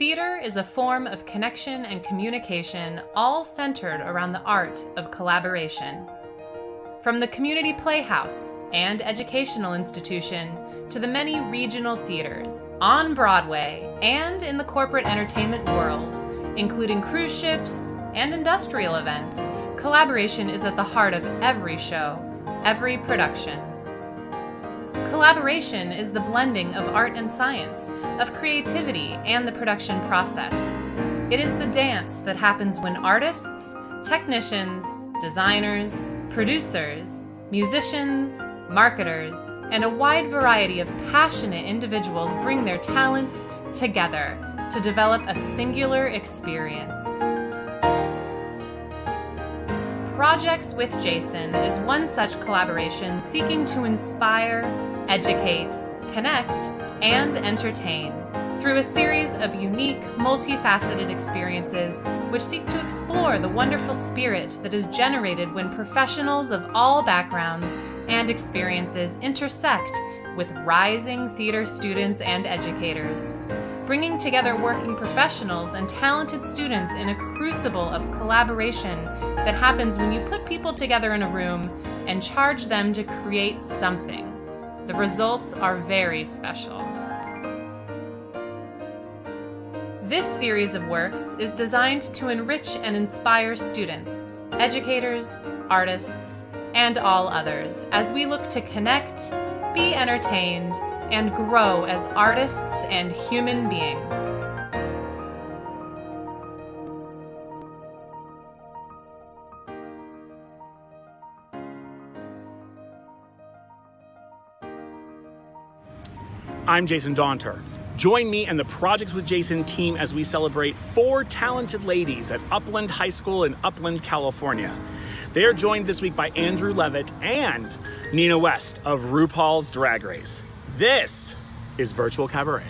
Theater is a form of connection and communication, all centered around the art of collaboration. From the community playhouse and educational institution to the many regional theaters, on Broadway and in the corporate entertainment world, including cruise ships and industrial events, collaboration is at the heart of every show, every production. Collaboration is the blending of art and science, of creativity and the production process. It is the dance that happens when artists, technicians, designers, producers, musicians, marketers, and a wide variety of passionate individuals bring their talents together to develop a singular experience. Projects with Jason is one such collaboration seeking to inspire, educate, connect, and entertain through a series of unique, multifaceted experiences which seek to explore the wonderful spirit that is generated when professionals of all backgrounds and experiences intersect with rising theater students and educators, bringing together working professionals and talented students in a crucible of collaboration that happens when you put people together in a room and charge them to create something. The results are very special. This series of works is designed to enrich and inspire students, educators, artists, and all others as we look to connect, be entertained, and grow as artists and human beings. I'm Jason Daunter. Join me and the Projects with Jason team as we celebrate 4 talented ladies at Upland High School in Upland, California. They are joined this week by Andrew Levitt and Nina West of RuPaul's Drag Race. This is Virtual Cabaret.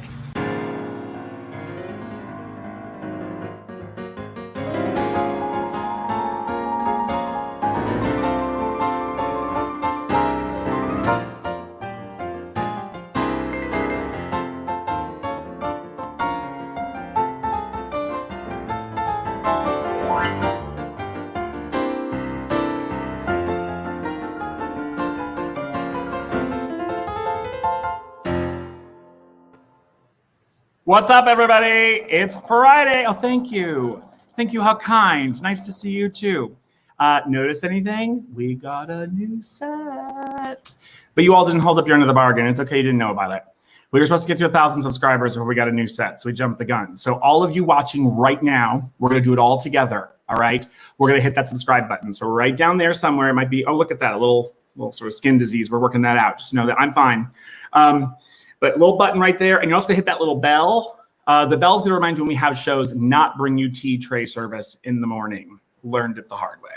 What's up, everybody? It's Friday. Oh, thank you. Thank you. How kind. Nice to see you, too. Notice anything? We got a new set. But you all didn't hold up your end of the bargain. It's okay. You didn't know about it. We were supposed to get to 1,000 subscribers before we got a new set, so we jumped the gun. So all of you watching right now, we're going to do it all together, all right? We're going to hit that subscribe button. So right down there somewhere, it might be, oh, look at that, a little sort of skin disease. We're working that out. Just know that I'm fine. But little button right there, and you're also gonna hit that little bell. The bell's gonna remind you when we have shows, not bring you tea tray service in the morning. Learned it the hard way.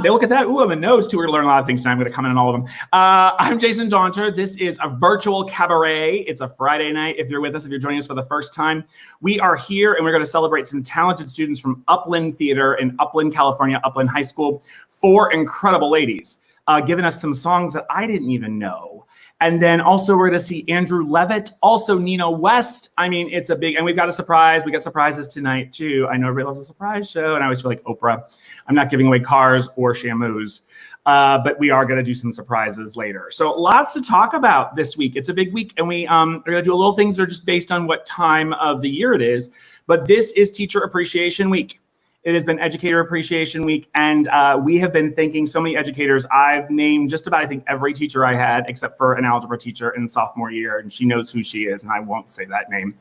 They look at that. Ooh, on the nose too. We're gonna learn a lot of things tonight. I'm gonna comment on all of them. I'm Jason Daunter. This is a virtual cabaret. It's a Friday night. If you're with us, if you're joining us for the first time, we are here and we're gonna celebrate some talented students from Upland Theater in Upland, California, Upland High School. 4 incredible ladies giving us some songs that I didn't even know. And then also we're going to see Andrew Levitt, also Nina West. I mean, it's a big, and we've got a surprise. We got surprises tonight too. I know everybody loves a surprise show, and I always feel like Oprah. I'm not giving away cars or shampoos, but we are going to do some surprises later. So lots to talk about this week. It's a big week, and we're going to do a little things that are just based on what time of the year it is. But this is Teacher Appreciation Week. It has been Educator Appreciation Week, and we have been thanking so many educators. I've named just about, I think, every teacher I had, except for an algebra teacher in sophomore year, and she knows who she is, and I won't say that name.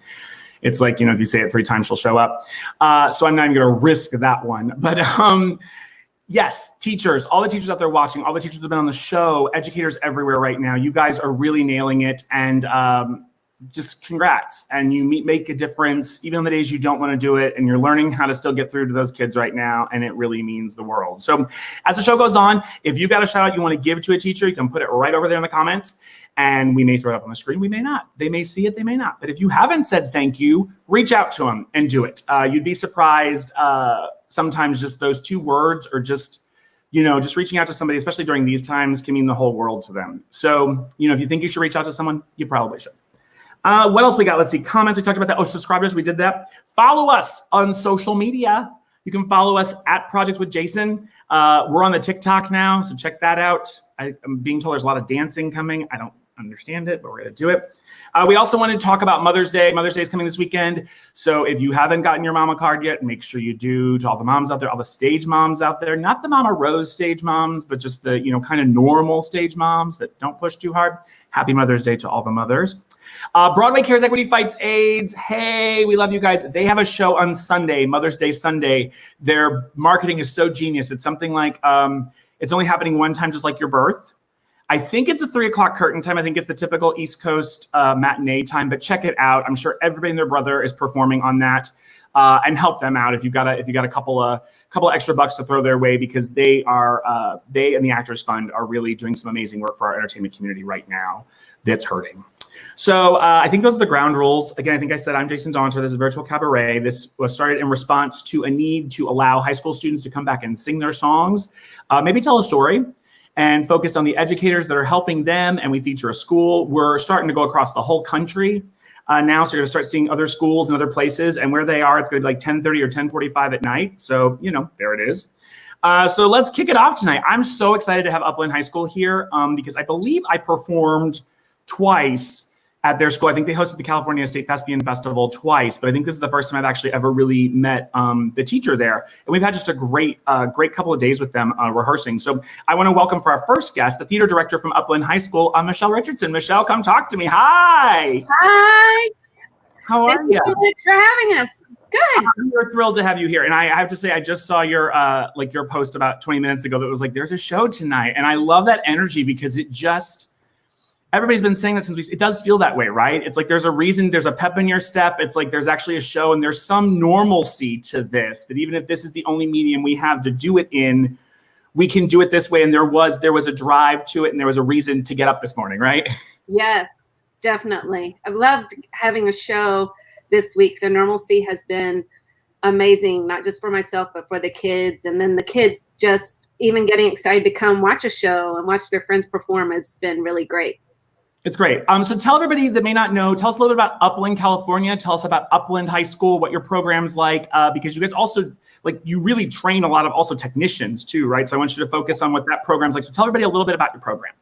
It's like, if you say it 3 times, she'll show up. So I'm not even going to risk that one. But yes, teachers, all the teachers out there watching, all the teachers that have been on the show, educators everywhere right now, you guys are really nailing it, and just congrats. And you make a difference even on the days you don't want to do it, and you're learning how to still get through to those kids right now, and it really means the world. So as the show goes on, if you've got a shout out you want to give to a teacher, you can put it right over there in the comments, and we may throw it up on the screen. We may not. They may see it, they may not. But if you haven't said thank you, reach out to them and do it. You'd be surprised. Sometimes just those 2 words, or just reaching out to somebody, especially during these times, can mean the whole world to them. So, if you think you should reach out to someone, you probably should. What else we got? Let's see, comments. We talked about that. Oh, subscribers, we did that. Follow us on social media. You can follow us at Projects with Jason. We're on the TikTok now, so check that out. I'm being told there's a lot of dancing coming. I don't understand it, but we're going to do it. We also wanted to talk about Mother's Day. Mother's Day is coming this weekend. So if you haven't gotten your mama card yet, make sure you do. To all the moms out there, all the stage moms out there, not the Mama Rose stage moms, but just the, kind of normal stage moms that don't push too hard. Happy Mother's Day to all the mothers. Broadway Cares Equity Fights AIDS. Hey, we love you guys. They have a show on Sunday, Mother's Day Sunday. Their marketing is so genius. It's something like, it's only happening one time, just like your birth. I think it's a 3 o'clock curtain time. I think it's the typical East Coast matinee time, but check it out. I'm sure everybody and their brother is performing on that, and help them out if you've got a couple of extra bucks to throw their way, because they and the Actors Fund are really doing some amazing work for our entertainment community right now that's hurting. So I think those are the ground rules. Again, I think I said I'm Jason Daunter. This is Virtual Cabaret. This was started in response to a need to allow high school students to come back and sing their songs, maybe tell a story, and focus on the educators that are helping them. And we feature a school. We're starting to go across the whole country now. So you're going to start seeing other schools and other places. And where they are, it's going to be like 10:30 or 10:45 at night. So, there it is. So let's kick it off tonight. I'm so excited to have Upland High School here because I believe I performed twice at their school. I think they hosted the California State Thespian Festival twice, but I think this is the first time I've actually ever really met the teacher there. And we've had just a great couple of days with them rehearsing. So I want to welcome for our first guest, the theater director from Upland High School, Michelle Richardson. Michelle, come talk to me. Hi. Hi. How are you? Thank you so much for having us. Good. We're thrilled to have you here. And I have to say, I just saw your your post about 20 minutes ago that was like, there's a show tonight. And I love that energy because everybody's been saying that it does feel that way, right? It's like there's a reason, there's a pep in your step. It's like there's actually a show and there's some normalcy to this, that even if this is the only medium we have to do it in, we can do it this way. And there was a drive to it and there was a reason to get up this morning, right? Yes, definitely. I've loved having a show this week. The normalcy has been amazing, not just for myself, but for the kids. And then the kids just even getting excited to come watch a show and watch their friends perform. It's been really great. It's great. So tell everybody that may not know, tell us a little bit about Upland, California. Tell us about Upland High School, what your program's like, because you guys also, you really train a lot of also technicians too, right? So I want you to focus on what that program's like. So tell everybody a little bit about your program.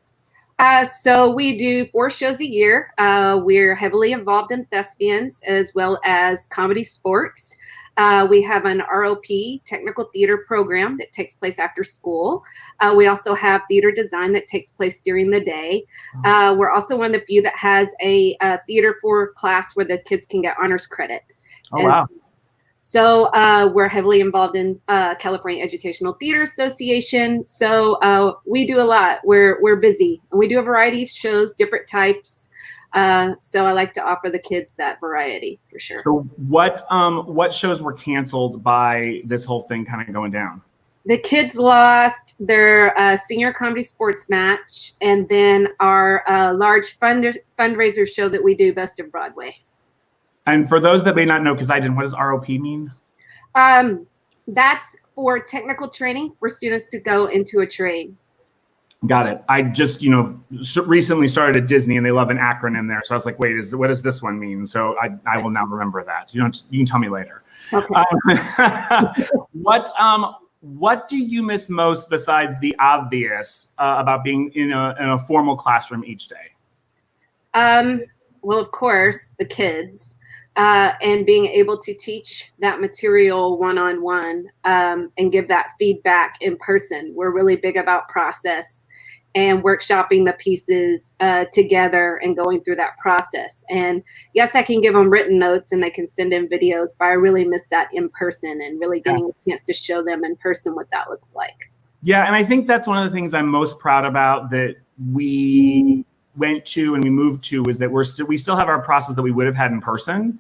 So we do 4 shows a year. We're heavily involved in thespians as well as comedy sports. We have an ROP, technical theater program, that takes place after school. We also have theater design that takes place during the day. We're also one of the few that has a theater for class where the kids can get honors credit. Oh, wow. So we're heavily involved in California Educational Theater Association. So we do a lot. We're busy. And we do a variety of shows, different types. So I like to offer the kids that variety for sure. So what shows were canceled by this whole thing kind of going down? The kids lost their senior comedy sports match, and then our large fundraiser show that we do, Best of Broadway. And for those that may not know, because I didn't, what does ROP mean? That's for technical training for students to go into a trade. Got it. I just, recently started at Disney and they love an acronym there. So I was like, wait, what does this one mean? So I will now remember that. You can tell me later. Okay. What do you miss most besides the obvious about being in a formal classroom each day? Well, of course, the kids. And being able to teach that material one-on-one and give that feedback in person. We're really big about process and workshopping the pieces together and going through that process. And yes, I can give them written notes and they can send in videos, but I really miss that in person and really getting a chance to show them in person what that looks like. Yeah, and I think that's one of the things I'm most proud about that we went to and we moved to, is that we still have our process that we would have had in person.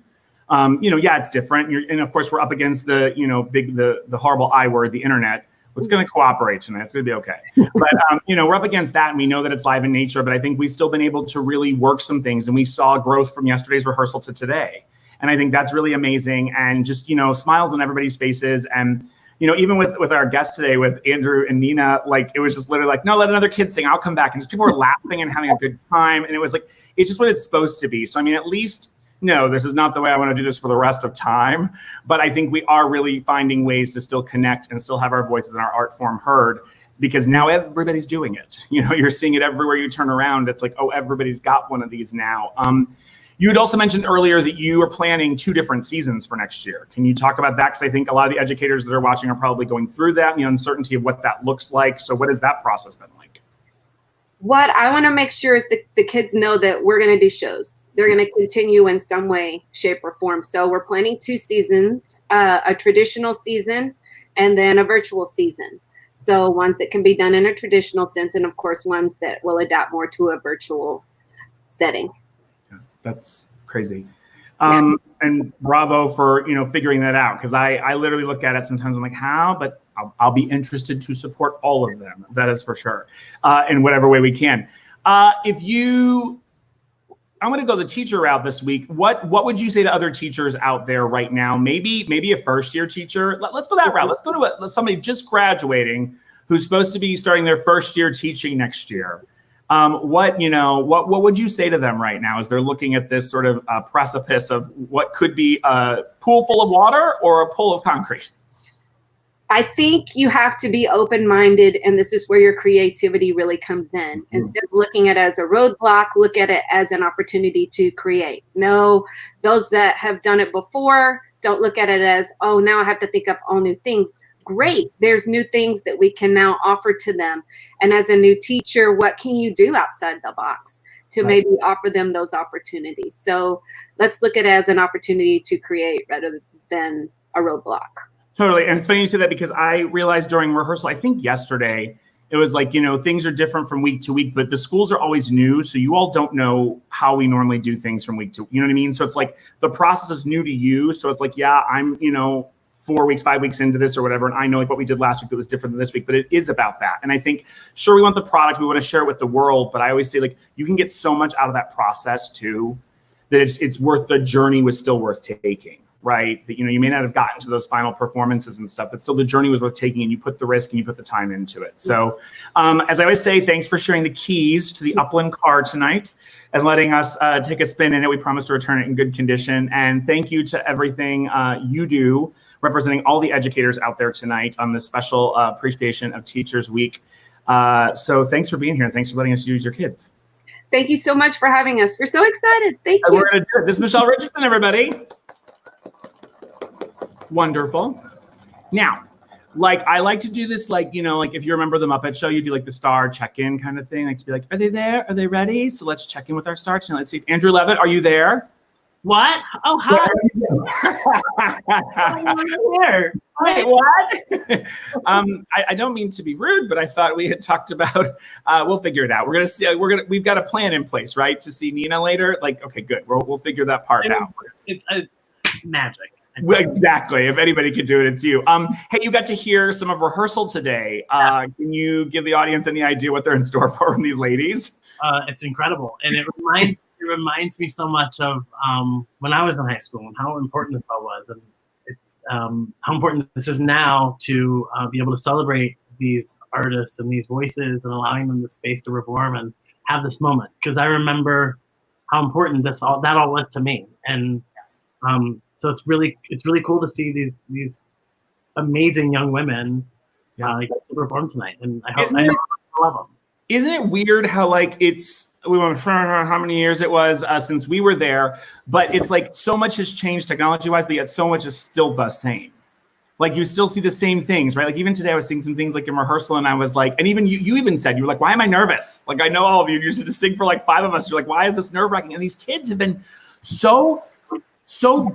Yeah, it's different. And of course, we're up against the horrible I word, the internet. It's going to cooperate tonight. It's going to be okay. But, we're up against that and we know that it's live in nature, but I think we've still been able to really work some things, and we saw growth from yesterday's rehearsal to today. And I think that's really amazing, and just, smiles on everybody's faces. And, even with our guest today, with Andrew and Nina, like it was just literally like, no, let another kid sing. I'll come back. And just people were laughing and having a good time. And it was like, it's just what it's supposed to be. So, I mean, at least, no, this is not the way I want to do this for the rest of time. But I think we are really finding ways to still connect and still have our voices and our art form heard, because now everybody's doing it. You're seeing it everywhere you turn around. It's like, oh, everybody's got one of these now. You had also mentioned earlier that you are planning 2 different seasons for next year. Can you talk about that? Because I think a lot of the educators that are watching are probably going through that, the uncertainty of what that looks like. So what has that process been like? What I want to make sure is the kids know that we're going to do shows. They're going to continue in some way, shape, or form. So we're planning 2 seasons, a traditional season and then a virtual season. So ones that can be done in a traditional sense, and of course ones that will adapt more to a virtual setting. That's crazy. And bravo for, figuring that out. Because I literally look at it sometimes, I'm like, how? But I'll be interested to support all of them. That is for sure. In whatever way we can. I'm going to go the teacher route this week. What would you say to other teachers out there right now? Maybe a first year teacher. Let's go that route. Let's go to somebody just graduating who's supposed to be starting their first year teaching next year. What would you say to them right now as they're looking at this sort of precipice of what could be a pool full of water or a pool of concrete? I think you have to be open-minded, and this is where your creativity really comes in. Instead of looking at it as a roadblock, look at it as an opportunity to create. No, those that have done it before, don't look at it as, oh, now I have to think up all new things. Great. There's new things that we can now offer to them. And as a new teacher, what can you do outside the box to maybe offer them those opportunities? So let's look at it as an opportunity to create rather than a roadblock. Totally. And it's funny you say that, because I realized during rehearsal, I think yesterday, it was like, things are different from week to week, but the schools are always new. So you all don't know how we normally do things from week to, you know what I mean? So it's like the process is new to you. So it's like, yeah, I'm, 4 weeks, 5 weeks into this or whatever. And I know like what we did last week that was different than this week, but it is about that. And I think, sure, we want the product, we want to share it with the world, but I always say like, you can get so much out of that process too, that it's worth, the journey was still worth taking, right? That, you may not have gotten to those final performances and stuff, but still the journey was worth taking, and you put the risk and you put the time into it. So as I always say, thanks for sharing the keys to the Upland car tonight and letting us take a spin in it. We promise to return it in good condition. And thank you to everything you do, representing all the educators out there tonight on this special appreciation of Teachers Week. So thanks for being here, and thanks for letting us use your kids. Thank you so much for having us. We're so excited. Thank you. We're going to do it. This is Michelle Richardson, everybody. Wonderful. Now, like I like to do this, like, if you remember the Muppet Show, you do like the star check-in kind of thing, like to be like, are they there? Are they ready? So let's check in with our stars. Now let's see if Andrew Levitt, are you there? What? Oh, hi. Here. Wait, what? I don't mean to be rude, but I thought we had talked about. We'll figure it out. We're gonna see. We've got a plan in place, right? To see Nina later. Like, okay, good. We'll figure that part out. It's magic. Well, exactly. If anybody could do it, it's you. Hey, you got to hear some of rehearsal today. Can you give the audience any idea what they're in store for from these ladies? It's incredible, and it reminds me so much of when I was in high school and how important this all was, and it's how important this is now to be able to celebrate these artists and these voices and allowing them the space to perform and have this moment. Because I remember how important that all was to me, and so it's really cool to see these amazing young women get to perform tonight, and I love them. Isn't it weird how like we went how many years it was since we were there, but it's like so much has changed technology-wise, but yet so much is still the same. Like you still see the same things, right? Like even today I was seeing some things like in rehearsal, and I was like, and even you even said, you were like, why am I nervous? Like I know all of you used to sing for like 5 of us. You're like, why is this nerve-wracking? And these kids have been so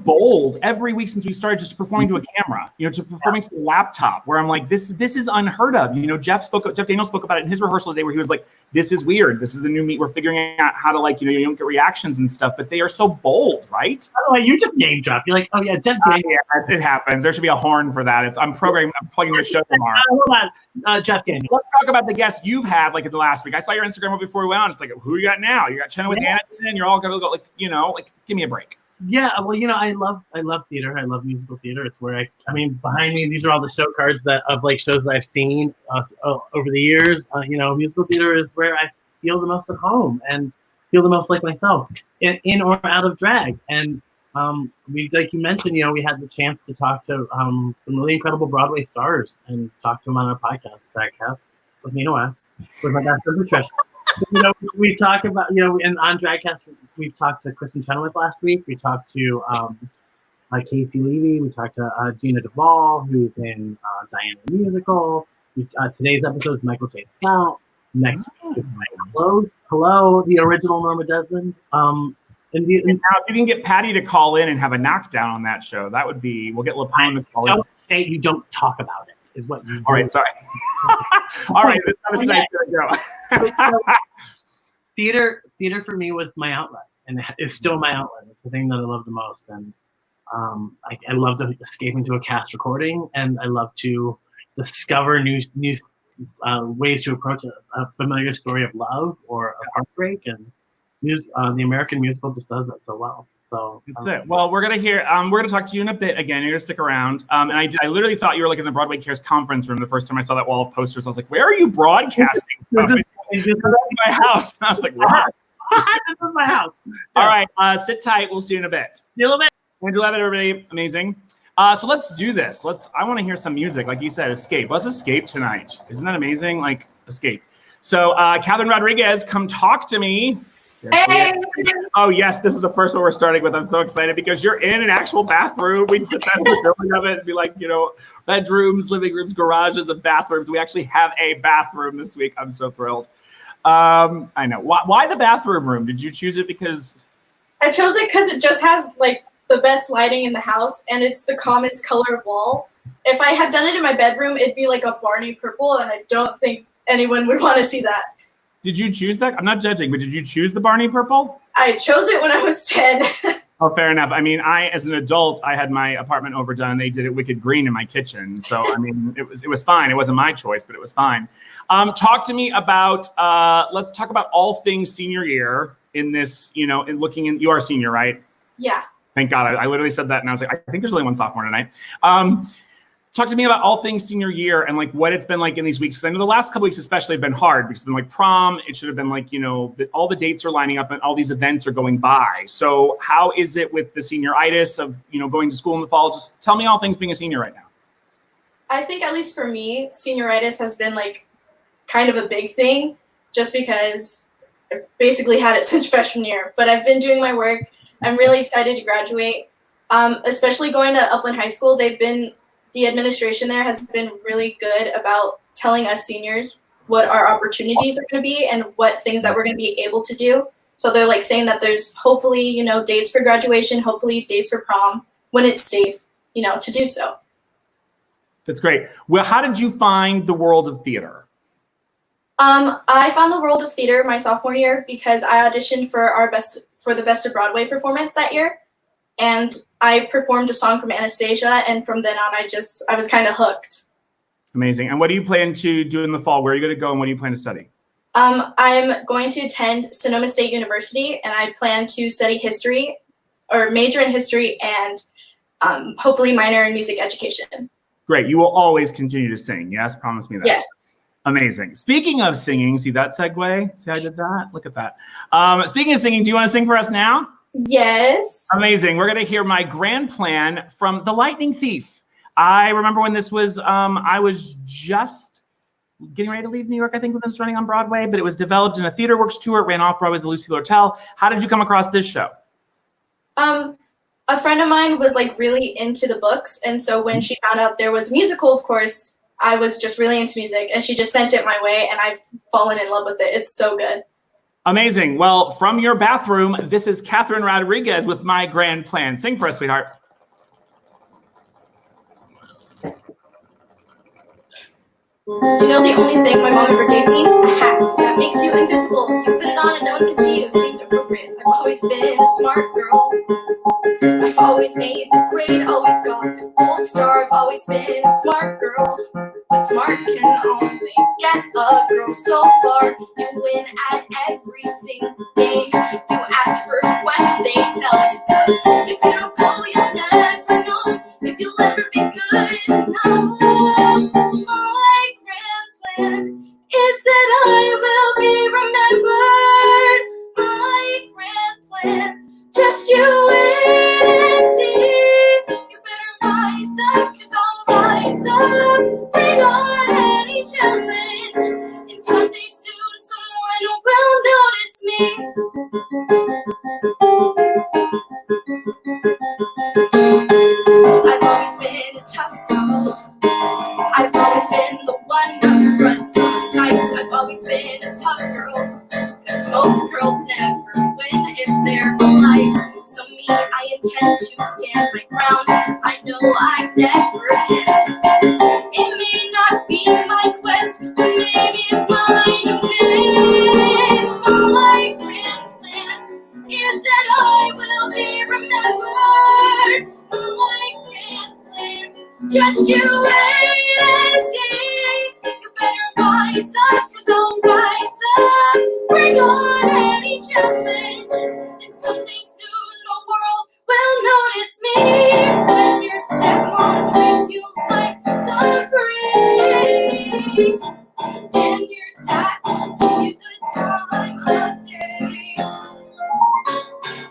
bold every week since we started, just performing to a camera, to performing to a laptop, where I'm like, this is unheard of. Jeff Daniels spoke about it in his rehearsal today, where he was like, this is weird. This is the new meat. We're figuring out how to like, you don't get reactions and stuff, but they are so bold, right? Oh, you just name drop. You're like, oh yeah, Jeff Daniels. Yeah, it happens. There should be a horn for that. I'm plugging the show tomorrow. Hold on, Jeff Daniels. Let's talk about the guests you've had like in the last week. I saw your Instagram before we went on. It's like, who you got now? You got Chenna with Hannah, and you're all gonna go like, give me a break. Yeah, well, I love theater. I love musical theater. It's where behind me, these are all the show cards of like shows that I've seen over the years. Musical theater is where I feel the most at home and feel the most like myself, in or out of drag. And we, like you mentioned, we had the chance to talk to some really incredible Broadway stars and talk to them on our podcast, Dragcast, with Nina West, with my best friend Patricia. We talk about, and on Dragcast, we've talked to Kristen Chenoweth last week. We talked to Casey Levy. We talked to Gina Duvall, who's in Diana the Musical. Today's episode is Michael J. Scout. Next week is Mike Close. Hello, the original Norma Desmond. And now, if you can get Patty to call in and have a knockdown on that show, that would be. We'll get LaPone to call in. Don't say you don't talk about it. Is what you do. All right, sorry. All right, this conversation go. Theater for me was my outlet, and it's still my outlet. It's the thing that I love the most, and I love to escape into a cast recording, and I love to discover new ways to approach a familiar story of love or of heartbreak, and the American musical just does that so well. So that's it. Well, we're gonna talk to you in a bit again. You're gonna stick around. And I literally thought you were like in the Broadway Cares conference room the first time I saw that wall of posters. I was like, where are you broadcasting from? This is my house. And I was like, what? This is my house. All right, sit tight. We'll see you in a bit. See you in a bit. Andrew Levitt, everybody, amazing. So let's do this. I want to hear some music, like you said, escape. Let's escape tonight. Isn't that amazing? Like escape. So Kathryn Rodriguez, come talk to me. Hey. Oh yes, this is the first one we're starting with. I'm so excited because you're in an actual bathroom. We put that in the building of it and be like, bedrooms, living rooms, garages, and bathrooms. We actually have a bathroom this week. I'm so thrilled. I know. Why the bathroom room? Did you choose it because? I chose it because it just has like the best lighting in the house, and it's the calmest color of wall. If I had done it in my bedroom, it'd be like a Barney purple, and I don't think anyone would want to see that. Did you choose that? I'm not judging, but did you choose the Barney purple? I chose it when I was 10. Oh, fair enough. I mean, as an adult, I had my apartment overdone. They did it wicked green in my kitchen. So, I mean, it was fine. It wasn't my choice, but it was fine. Talk to me about, let's talk about all things senior year in this, in looking in, you are a senior, right? Yeah. Thank God. I literally said that and I was like, I think there's only one sophomore tonight. Talk to me about all things senior year and like what it's been like in these weeks. Because I know the last couple weeks especially have been hard because it's been like prom. It should have been like, all the dates are lining up and all these events are going by. So how is it with the senioritis of, going to school in the fall? Just tell me all things being a senior right now. I think at least for me, senioritis has been like kind of a big thing just because I've basically had it since freshman year. But I've been doing my work. I'm really excited to graduate, especially going to Upland High School. The administration there has been really good about telling us seniors what our opportunities are going to be and what things that we're going to be able to do. So they're like saying that there's hopefully, dates for graduation, hopefully dates for prom when it's safe, to do so. That's great. Well, how did you find the world of theater? I found the world of theater my sophomore year because I auditioned for the Best of Broadway performance that year. And I performed a song from Anastasia, and from then on, I was kind of hooked. Amazing. And what do you plan to do in the fall? Where are you going to go, and what do you plan to study? I'm going to attend Sonoma State University, and I plan to study history, or major in history, and hopefully minor in music education. Great. You will always continue to sing. Yes, promise me that. Yes. Amazing. Speaking of singing, see that segue? See how I did that? Look at that. Speaking of singing, do you want to sing for us now? Yes. Amazing. We're going to hear My Grand Plan from The Lightning Thief. I remember when this was, I was just getting ready to leave New York, I think, when this was running on Broadway, but it was developed in a Theater Works tour. It ran off Broadway with the Lucille Lortel. How did you come across this show? A friend of mine was like really into the books. And so when she found out there was a musical, of course, I was just really into music, and she just sent it my way, and I've fallen in love with it. It's so good. Amazing. Well, from your bathroom, this is Kathryn Rodriguez with My Grand Plan. Sing for us, sweetheart. The only thing my mom ever gave me? A hat that makes you invisible. You put it on and no one can see you. Seems appropriate. I've always been a smart girl. I've always made the grade, always got the gold star. I've always been a smart girl. But smart can only get a girl so far. You win at every single game. You ask for requests, they tell you to. If my grand plan is that I will be remembered. My grand plan, just you wait and see. You better rise up, 'cause I'll rise up. Bring on any challenge, and someday soon someone will notice me. I've always been a tough girl. I've always been the one not to run from the fights. I've always been a tough girl, 'cause most girls never win if they're polite. So me, I intend to stand my ground. I know I never can. It may not be my quest, but maybe it's mine to win. My grand plan is that I will be remembered. My grand plan, just you wait and see. You better rise up, 'cause I'll rise up. Bring on any challenge, and someday soon the world will notice me. When your stepmom treats you like some freak, and your dad won't give you the time of day,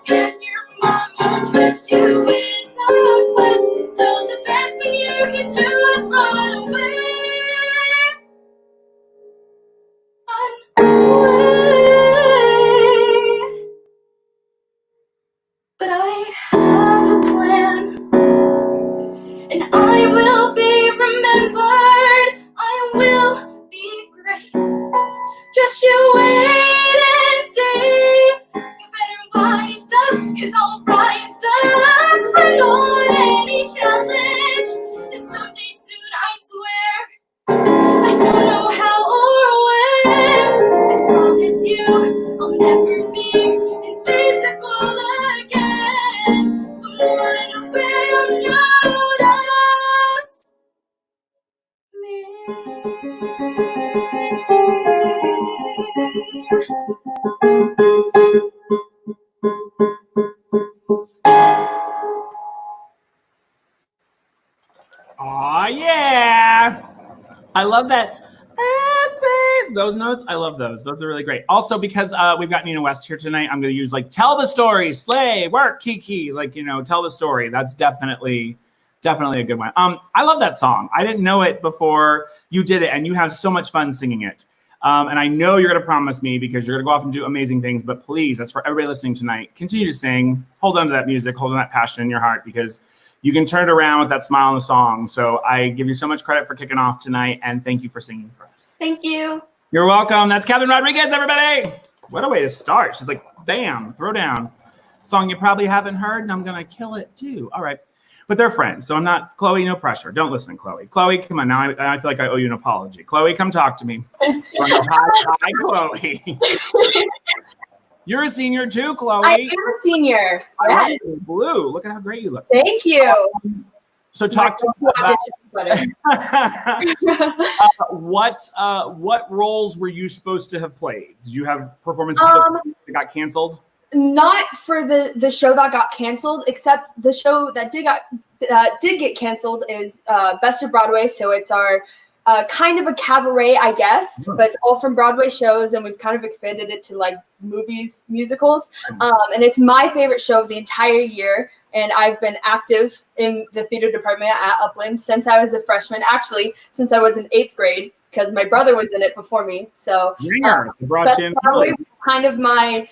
and your mom won't trust you with the quest, so the best thing you can do is run away. Run away. But I have a plan, and I will be remembered. I will be great. Just you wait and see. You better rise up, 'cause I'll rise up. Bring on any challenge, and someday soon, I swear, I don't know how or when. I promise you, I'll never be invisible again. Someone will notice me. Aw, yeah. I love that. That's it. Those notes, I love those. Those are really great. Also, because we've got Nina West here tonight, I'm going to use like tell the story, slay, work, Kiki, like, you know, tell the story. That's definitely a good one. I love that song. I didn't know it before you did it, and you have so much fun singing it. And I know you're going to promise me, because you're going to go off and do amazing things, but please, that's for everybody listening tonight. Continue to sing, hold on to that music, hold on to that passion in your heart, because you can turn it around with that smile in the song. So I give you so much credit for kicking off tonight, and thank you for singing for us. Thank you. You're welcome. That's Kathryn Rodriguez, everybody. What a way to start. She's like, bam, throw down. Song you probably haven't heard, and I'm going to kill it too. All right. But they're friends, so I'm not, Chloe, no pressure. Don't listen, Chloe. Chloe, come on, now I feel like I owe you an apology. Chloe, come talk to me. Hi, Chloe. You're a senior too, Chloe. I am a senior. I Yes. love you. Blue. Look at how great you look. Thank you. So talk to me about what roles were you supposed to have played? Did you have performances that got canceled? Not for the show that got canceled, except the show that did get canceled is Best of Broadway. So it's our kind of a cabaret, I guess, but it's all from Broadway shows, and we've kind of expanded it to like movies, musicals. And it's my favorite show of the entire year. And I've been active in the theater department at Upland since I was a freshman, actually, since I was in 8th grade, because my brother was in it before me. So Best of Broadway was kind of my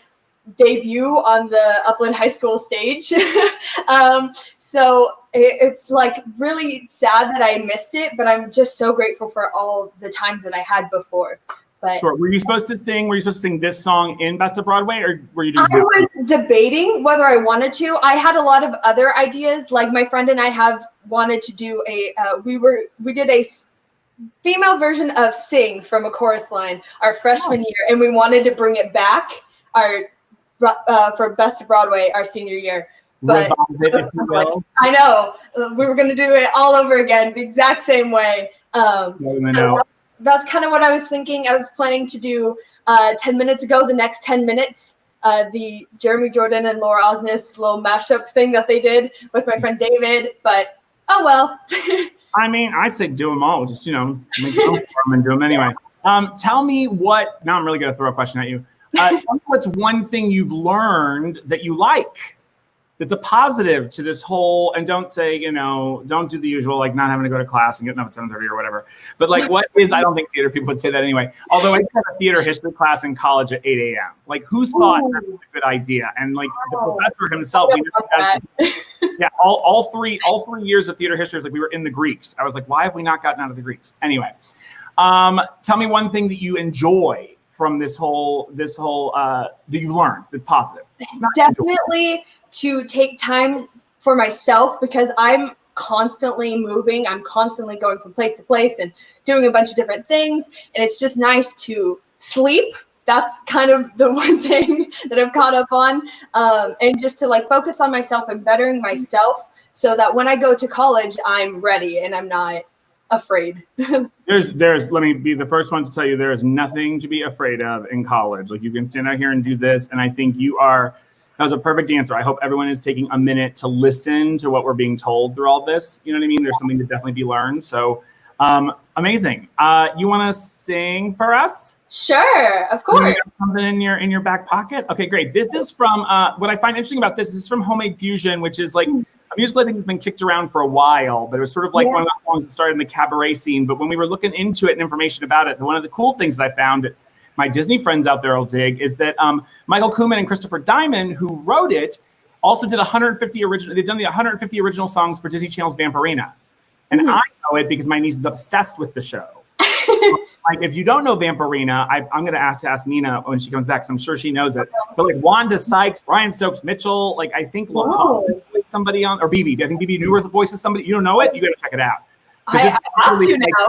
debut on the Upland High School stage. So it's like really sad that I missed it, but I'm just so grateful for all the times that I had before. But sure. Were you supposed to sing this song in Best of Broadway, or were you just I was debating whether I wanted to. I had a lot of other ideas. Like my friend and I have wanted to do we did a female version of Sing from a chorus line our freshman year, and we wanted to bring it back for Best of Broadway our senior year. But I know we were going to do it all over again, the exact same way. That's kind of what I was thinking. I was planning to do 10 minutes ago, the next 10 minutes, the Jeremy Jordan and Laura Osnes little mashup thing that they did with my friend David. But oh well. I mean, I say do them all. Just, make room for them and do them anyway. Tell me what, now I'm really going to throw a question at you. Tell me what's one thing you've learned that you like that's a positive to this whole, and don't say, don't do the usual, like not having to go to class and getting up at 7:30 or whatever. But like, what is, I don't think theater people would say that anyway. Although I had a theater history class in college at 8 a.m. Like, who thought that was a good idea? And like the professor himself, all three years of theater history was like, we were in the Greeks. I was like, why have we not gotten out of the Greeks? Anyway, tell me one thing that you enjoy from this whole that you've learned that's positive. Definitely to take time for myself, because I'm constantly moving. I'm constantly going from place to place and doing a bunch of different things. And it's just nice to sleep. That's kind of the one thing that I've caught up on. And just to like focus on myself and bettering myself so that when I go to college, I'm ready and I'm not afraid. Let me be the first one to tell you, there is nothing to be afraid of in college. Like, you can stand out here and do this. And I think that was a perfect answer. I hope everyone is taking a minute to listen to what we're being told through all this. You know what I mean? There's something to definitely be learned. So amazing. You want to sing for us? Sure, of course. Something in your back pocket? Okay, great. This is from, what I find interesting about this is from Homemade Fusion, which is like a musical I think has been kicked around for a while, but it was sort of like one of the songs that started in the cabaret scene. But when we were looking into it and information about it, one of the cool things that I found that my Disney friends out there will dig is that Michael Kuhlman and Christopher Diamond, who wrote it, also did 150 original. They've done the 150 original songs for Disney Channel's Vampirina, and I know it because my niece is obsessed with the show. Like, if you don't know Vampirina, I'm going to ask Nina when she comes back, because I'm sure she knows it. But like Wanda Sykes, Brian Stokes Mitchell, like I think with somebody on, or BB. I think BB Newirth voices somebody. You don't know it? You got to check it out. I have to now.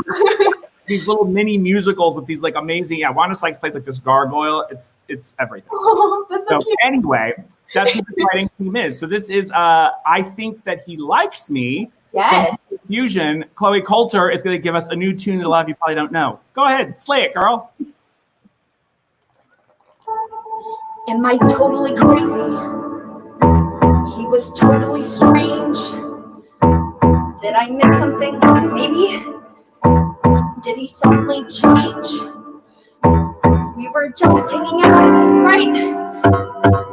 These little mini musicals with these like amazing. Yeah, Wanda Sykes plays like this gargoyle. It's everything. Oh, that's so cute. Anyway, that's who the writing team is. So this is I Think That He Likes Me. Yes. Fusion. Chloe Coulter is going to give us a new tune that a lot of you probably don't know. Go ahead, slay it, girl. Am I totally crazy? He was totally strange. Did I miss something? Maybe. Did he suddenly change? We were just hanging out, right?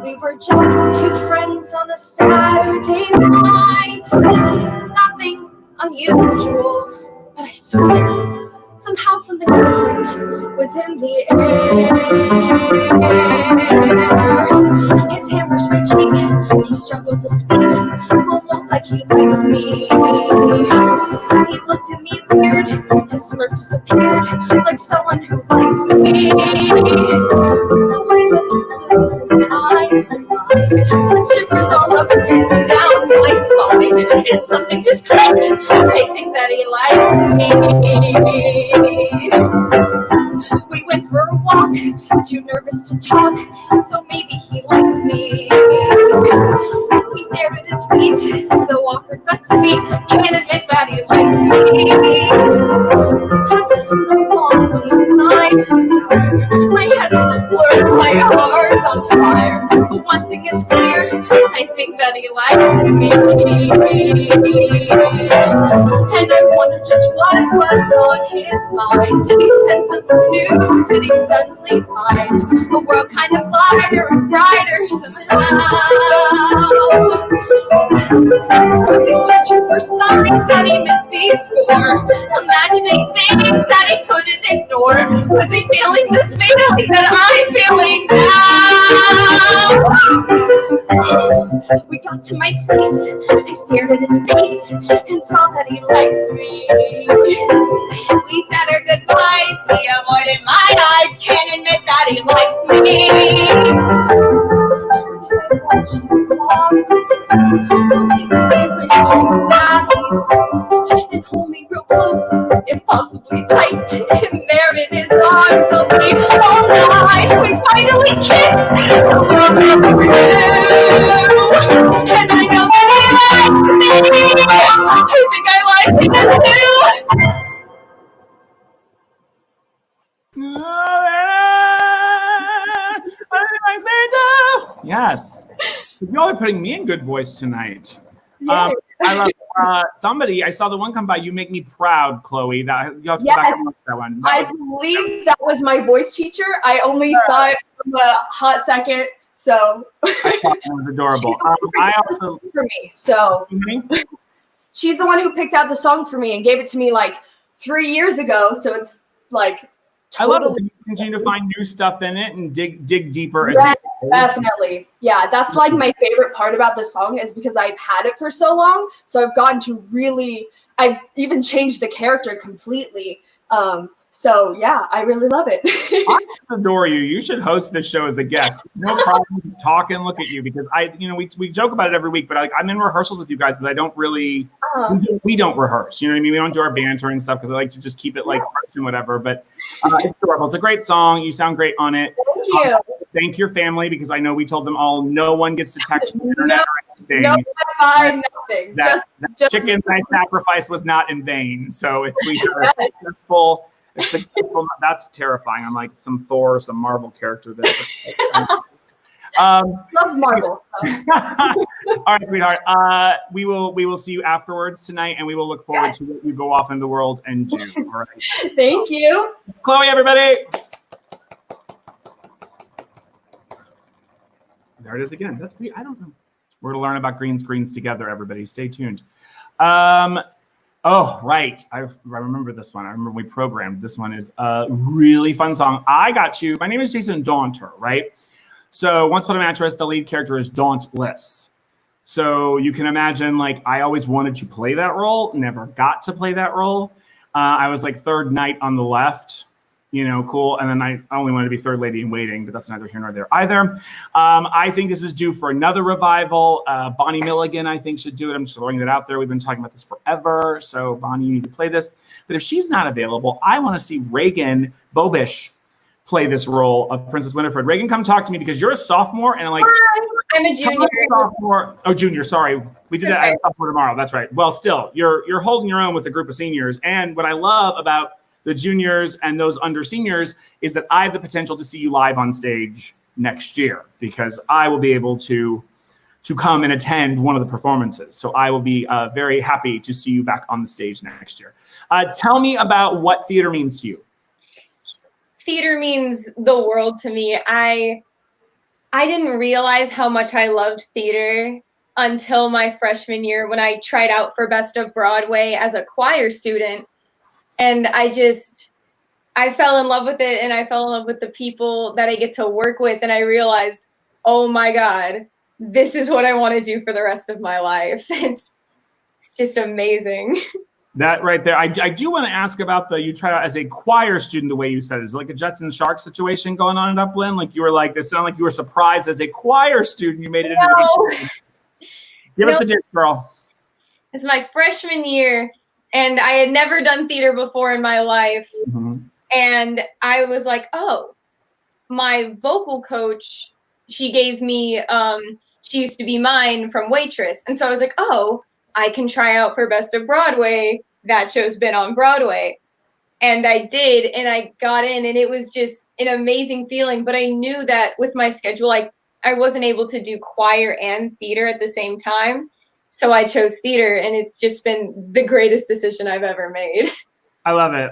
We were just two friends on a Saturday night. Nothing unusual, but I swear somehow something different was in the air. His hand brushed my cheek, he struggled to speak, almost like he likes me. He looked at me weird, his smirk disappeared, like someone who likes me. The way that his green eyes went by sent shivers all up and down my spine, and something just clicked. I think that he likes me. We went for a walk, too nervous to talk, so maybe he likes me. He stared at his feet, so awkward but sweet, can't admit that he likes me. Has this been wrong? Do you mind to swear? My head is a blur, my heart's on fire, but one thing is clear, I think that he likes me. And I wonder just what was on his mind. Did he sense something new? Did he suddenly find a world kind of lighter and brighter somehow? Was he searching for signs that he missed before? Imagining things that he couldn't ignore? Was he feeling this feeling that I'm feeling now? We got to my place, I stared at his face and saw that he likes me. We said our goodbyes, he avoided my eyes, can't admit that he likes me. Watch him walk, I'll secretly wishing that he'd say and hold me real close, impossibly tight, and there in his arms I'll be all night. We finally kissed, and I know that he likes me. I think I like him too. Yes. Y'all are putting me in good voice tonight. I love it. Somebody, I saw the one come by. You make me proud, Chloe. That you have to go back and watch that one. I believe that was my voice teacher. I only saw it from a hot second, so. I thought that was adorable. I also for me, so. She's the one who picked out the song for me and gave it to me like 3 years ago. So it's like totally. I love it. You continue to find new stuff in it and dig deeper. Yes, definitely. Yeah, that's like my favorite part about the song is because I've had it for so long. So I've gotten to really, I've even changed the character completely. So yeah, I really love it. I adore you. You should host this show as a guest. No problem. Just talk and look at you because we joke about it every week, but I'm in rehearsals with you guys, but I don't really, we don't rehearse. You know what I mean? We don't do our banter and stuff because I like to just keep it like fresh and whatever. But it's adorable. It's a great song. You sound great on it. Thank you. Thank your family because I know we told them all no one gets to text the internet or anything. No Wi-Fi, nothing. That chicken I sacrificed was not in vain. So it's successful. It's successful. That's terrifying. I'm like some Thor, some Marvel character there. Love Marvel. All right, sweetheart. We will see you afterwards tonight, and we will look forward to what you go off in the world and do. All right. Thank you, Chloe. Everybody. There it is again. That's me. I don't know. We're gonna learn about green screens together. Everybody, stay tuned. Oh, right. I remember this one. I remember we programmed. This one is a really fun song. My name is Jason Daunter, right? So Once Upon a Mattress, the lead character is dauntless. So you can imagine, like, I always wanted to play that role, never got to play that role. I was like third knight on the left, cool. And then I only wanted to be third lady in waiting, but that's neither here nor there either. I think this is due for another revival. Bonnie Milligan, I think, should do it. I'm just throwing that out there. We've been talking about this forever. So Bonnie, you need to play this. But if she's not available, I want to see Reagan Bhavish play this role of Princess Winifred. Reagan, come talk to me because you're a sophomore and I'm like, I'm a junior. Sophomore. Oh, junior. Sorry. We did that at sophomore tomorrow. That's right. Well, still, you're holding your own with a group of seniors. And what I love about the juniors and those under seniors is that I have the potential to see you live on stage next year because I will be able to come and attend one of the performances. So I will be very happy to see you back on the stage next year. Tell me about what theater means to you. Theater means the world to me. I didn't realize how much I loved theater until my freshman year when I tried out for Best of Broadway as a choir student. And I fell in love with it, and I fell in love with the people that I get to work with, and I realized, oh my God, this is what I want to do for the rest of my life. It's just amazing. That right there. I do want to ask about you tried out as a choir student, the way you said it. Is it like a Jets and Sharks situation going on at Upland? Like you were like, it sounded like you were surprised as a choir student. You made it into the Give us the gist, girl. It's my freshman year, and I had never done theater before in my life. Mm-hmm. And I was like, oh, my vocal coach, she gave me, she used to be mine from Waitress. And so I was like, oh, I can try out for Best of Broadway. That show's been on Broadway. And I did, and I got in, and it was just an amazing feeling. But I knew that with my schedule, I wasn't able to do choir and theater at the same time. So I chose theater, and it's just been the greatest decision I've ever made. I love it.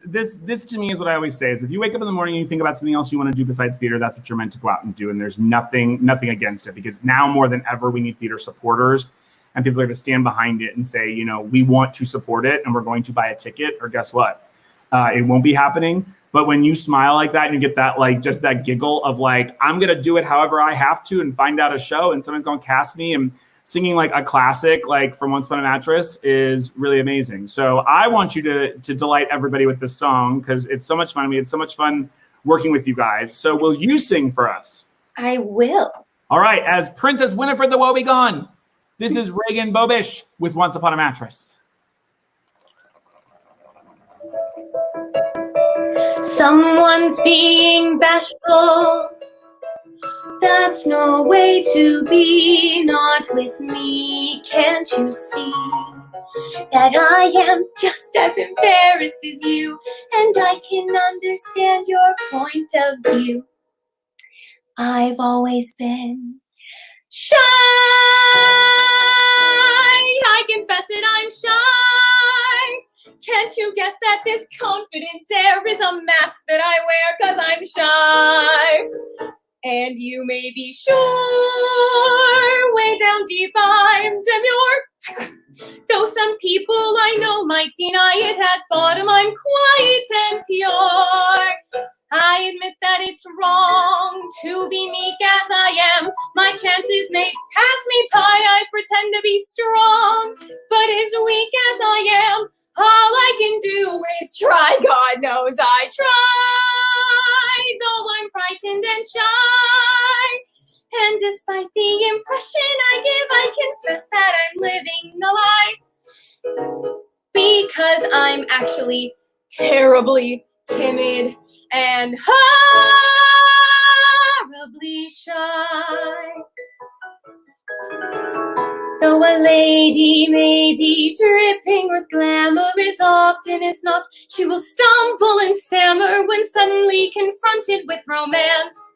This to me is what I always say is if you wake up in the morning and you think about something else you want to do besides theater, that's what you're meant to go out and do. And there's nothing against it because now more than ever, we need theater supporters. And people are going to stand behind it and say, we want to support it and we're going to buy a ticket, or guess what? It won't be happening. But when you smile like that and you get that, just that giggle of I'm going to do it however I have to and find out a show and someone's going to cast me and singing a classic from Once Upon a Mattress is really amazing. So I want you to delight everybody with this song because it's so much fun. We had so much fun working with you guys. So will you sing for us? I will. All right. As Princess Winifred the Woe Begone. This is Reagan Bhavish with Once Upon a Mattress. Someone's being bashful. That's no way to be, not with me. Can't you see that I am just as embarrassed as you, and I can understand your point of view. I've always been shy, I confess it, I'm shy. Can't you guess that this confident air is a mask that I wear 'cause I'm shy? And you may be sure, way down deep I'm demure. Though some people I know might deny it, at bottom I'm quiet and pure. I admit that it's wrong to be meek as I am. My chances may pass me by, I pretend to be strong. But as weak as I am, all I can do is try. God knows I try, though I'm frightened and shy. And despite the impression I give, I confess that I'm living the lie. Because I'm actually terribly timid and horribly shy. Though a lady may be dripping with glamour, as often as not, she will stumble and stammer when suddenly confronted with romance.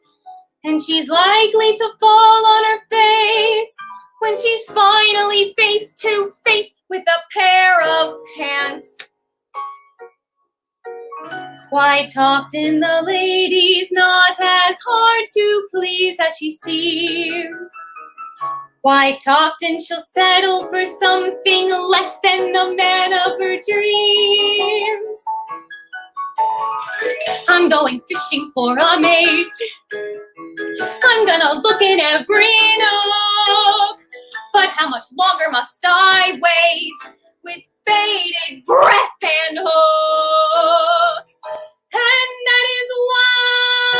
And she's likely to fall on her face when she's finally face to face with a pair of pants. Quite often the lady's not as hard to please as she seems. Quite often she'll settle for something less than the man of her dreams. I'm going fishing for a mate. I'm gonna look in every nook. But how much longer must I wait with bated breath and hook? And that is why,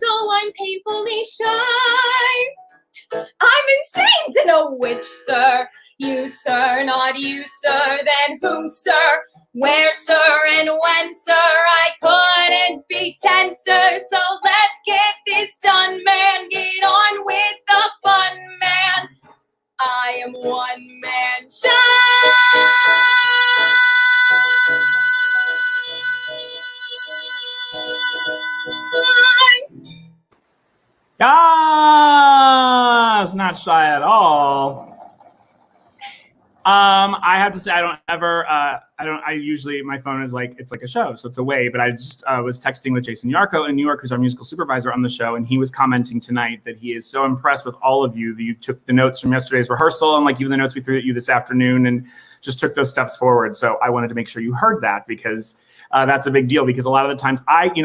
though I'm painfully shy, I'm insane to know which, sir. You, sir, not you, sir. Then who, sir? Where, sir? And when, sir? I couldn't be tenser. So let's get this done, man. Get on with the fun, man. I am one man shy. Ah, it's not shy at all. I have to say, I usually, my phone is like, it's like a show, so it's away, but I just was texting with Jason Yarko in New York, who's our musical supervisor on the show, and he was commenting tonight that he is so impressed with all of you, that you took the notes from yesterday's rehearsal and like even the notes we threw at you this afternoon and just took those steps forward. So I wanted to make sure you heard that, because that's a big deal, because a lot of the times I don't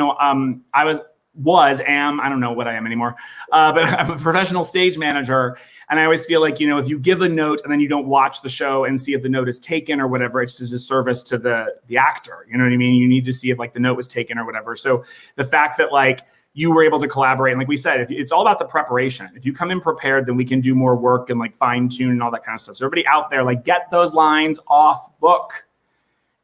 know what I am anymore, but I'm a professional stage manager. And I always feel like, if you give a note and then you don't watch the show and see if the note is taken or whatever, it's just a service to the actor. You know what I mean? You need to see if like the note was taken or whatever. So the fact that like you were able to collaborate, and like we said, it's all about the preparation. If you come in prepared, then we can do more work and like fine tune and all that kind of stuff. So everybody out there, like get those lines off book.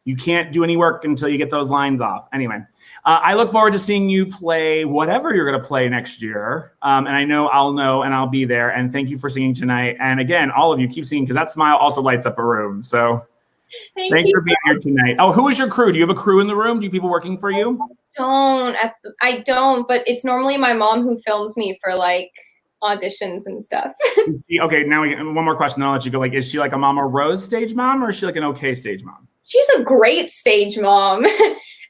You can't do any work until you get those lines off. Anyway. I look forward to seeing you play whatever you're going to play next year. And I know I'll be there. And thank you for singing tonight. And again, all of you keep singing, because that smile also lights up a room. So thanks for being here tonight. Oh, who is your crew? Do you have a crew in the room? Do you have people working for you? I don't, but it's normally my mom who films me for like auditions and stuff. Okay, now one more question, then I'll let you go. Like, is she like a Mama Rose stage mom, or is she like an okay stage mom? She's a great stage mom.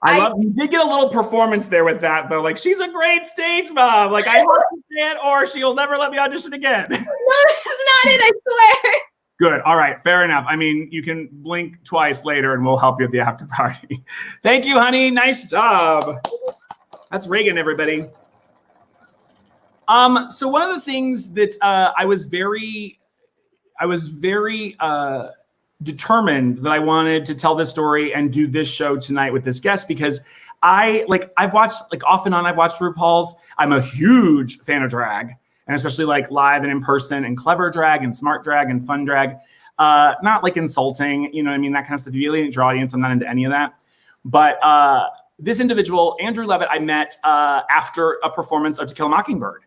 You did get a little performance there with that, though. Like, she's a great stage mom. Like, I hope you can, or she'll never let me audition again. No, that's not it, I swear. Good. All right. Fair enough. I mean, you can blink twice later and we'll help you at the after party. Thank you, honey. Nice job. That's Reagan, everybody. So one of the things that I was very determined that I wanted to tell this story and do this show tonight with this guest, because I've watched, like off and on, I've watched RuPaul's. I'm a huge fan of drag, and especially like live and in person, and clever drag and smart drag and fun drag. Not like insulting, you know what I mean? That kind of stuff. If you alienate your audience, I'm not into any of that. But this individual, Andrew Levitt, I met after a performance of To Kill a Mockingbird.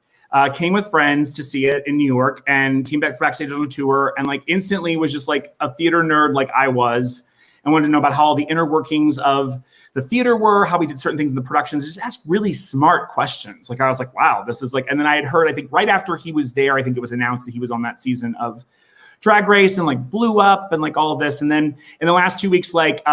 Came with friends to see it in New York, and came back backstage on a tour, and like instantly was just like a theater nerd like I was, and wanted to know about how all the inner workings of the theater were, how we did certain things in the productions, just asked really smart questions. Like I was like, wow, this is like, and then I had heard, I think right after he was there, I think it was announced that he was on that season of Drag Race and like blew up and like all of this. And then in the last 2 weeks, like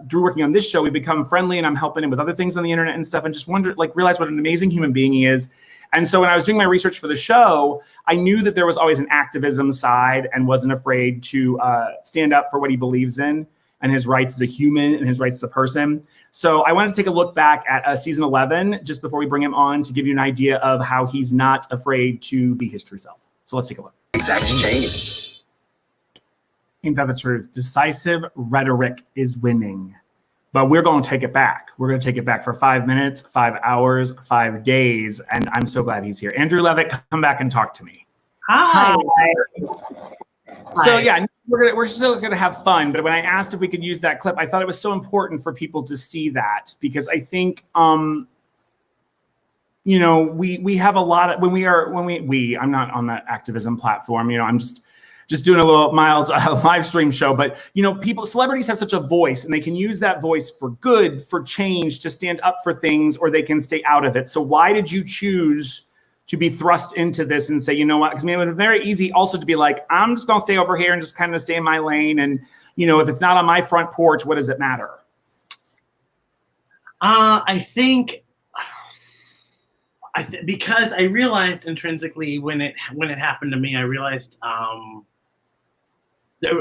through working on this show, we've become friendly and I'm helping him with other things on the internet and stuff, and just realized what an amazing human being he is. And so when I was doing my research for the show, I knew that there was always an activism side and wasn't afraid to stand up for what he believes in and his rights as a human and his rights as a person. So I wanted to take a look back at season 11 just before we bring him on to give you an idea of how he's not afraid to be his true self. So let's take a look. Exact change. Ain't that the truth? Decisive rhetoric is winning. But we're going to take it back. We're going to take it back for 5 minutes, 5 hours, 5 days. And I'm so glad he's here. Andrew Levitt, come back and talk to me. Hi. So yeah, we're still gonna have fun, but when I asked if we could use that clip, I thought it was so important for people to see that, because I think you know, we have a lot of I'm not on that activism platform, you know, I'm just doing a little mild live stream show, but you know, celebrities have such a voice and they can use that voice for good, for change, to stand up for things, or they can stay out of it. So why did you choose to be thrust into this and say, you know what, because I mean, it would be very easy also to be like, I'm just gonna stay over here and just kind of stay in my lane. And, you know, if it's not on my front porch, what does it matter? Because I realized intrinsically when it happened to me, I realized there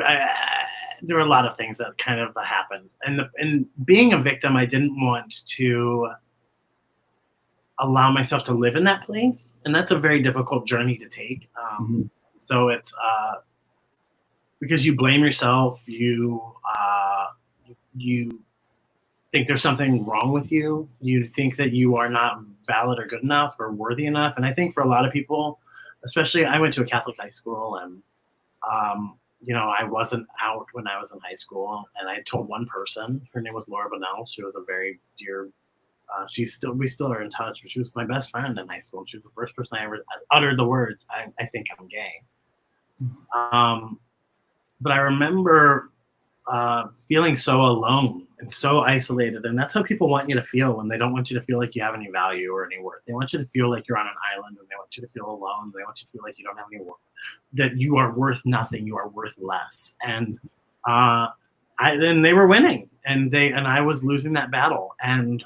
were a lot of things that kind of happened. And being a victim, I didn't want to allow myself to live in that place, and that's a very difficult journey to take. So it's because you blame yourself, you think there's something wrong with you, you think that you are not valid or good enough or worthy enough. And I think for a lot of people, especially, I went to a Catholic high school, and you know, I wasn't out when I was in high school, and I told one person, her name was Laura Bonnell. She was a very dear. We still are in touch. She was my best friend in high school. She was the first person I ever uttered the words, I think I'm gay. But I remember feeling so alone and so isolated. And that's how people want you to feel when they don't want you to feel like you have any value or any worth. They want you to feel like you're on an island, and they want you to feel alone. They want you to feel like you don't have any worth, that you are worth nothing, you are worth less. And then they were winning, and I was losing that battle, and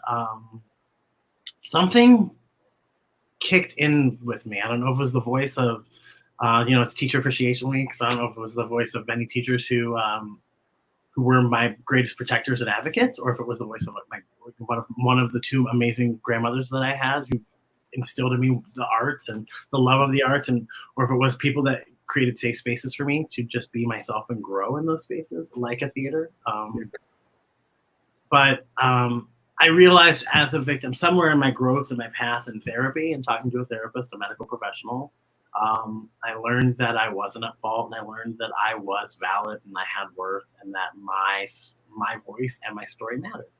something kicked in with me. I don't know if it was the voice of, you know, it's Teacher Appreciation Week, so I don't know if it was the voice of many teachers who were my greatest protectors and advocates, or if it was the voice of one of the two amazing grandmothers that I had who instilled in me the arts and the love of the arts, or if it was people that created safe spaces for me to just be myself and grow in those spaces, like a theater. But I realized as a victim, somewhere in my growth and my path in therapy and talking to a therapist, a medical professional, I learned that I wasn't at fault, and I learned that I was valid and I had worth, and that my voice and my story mattered.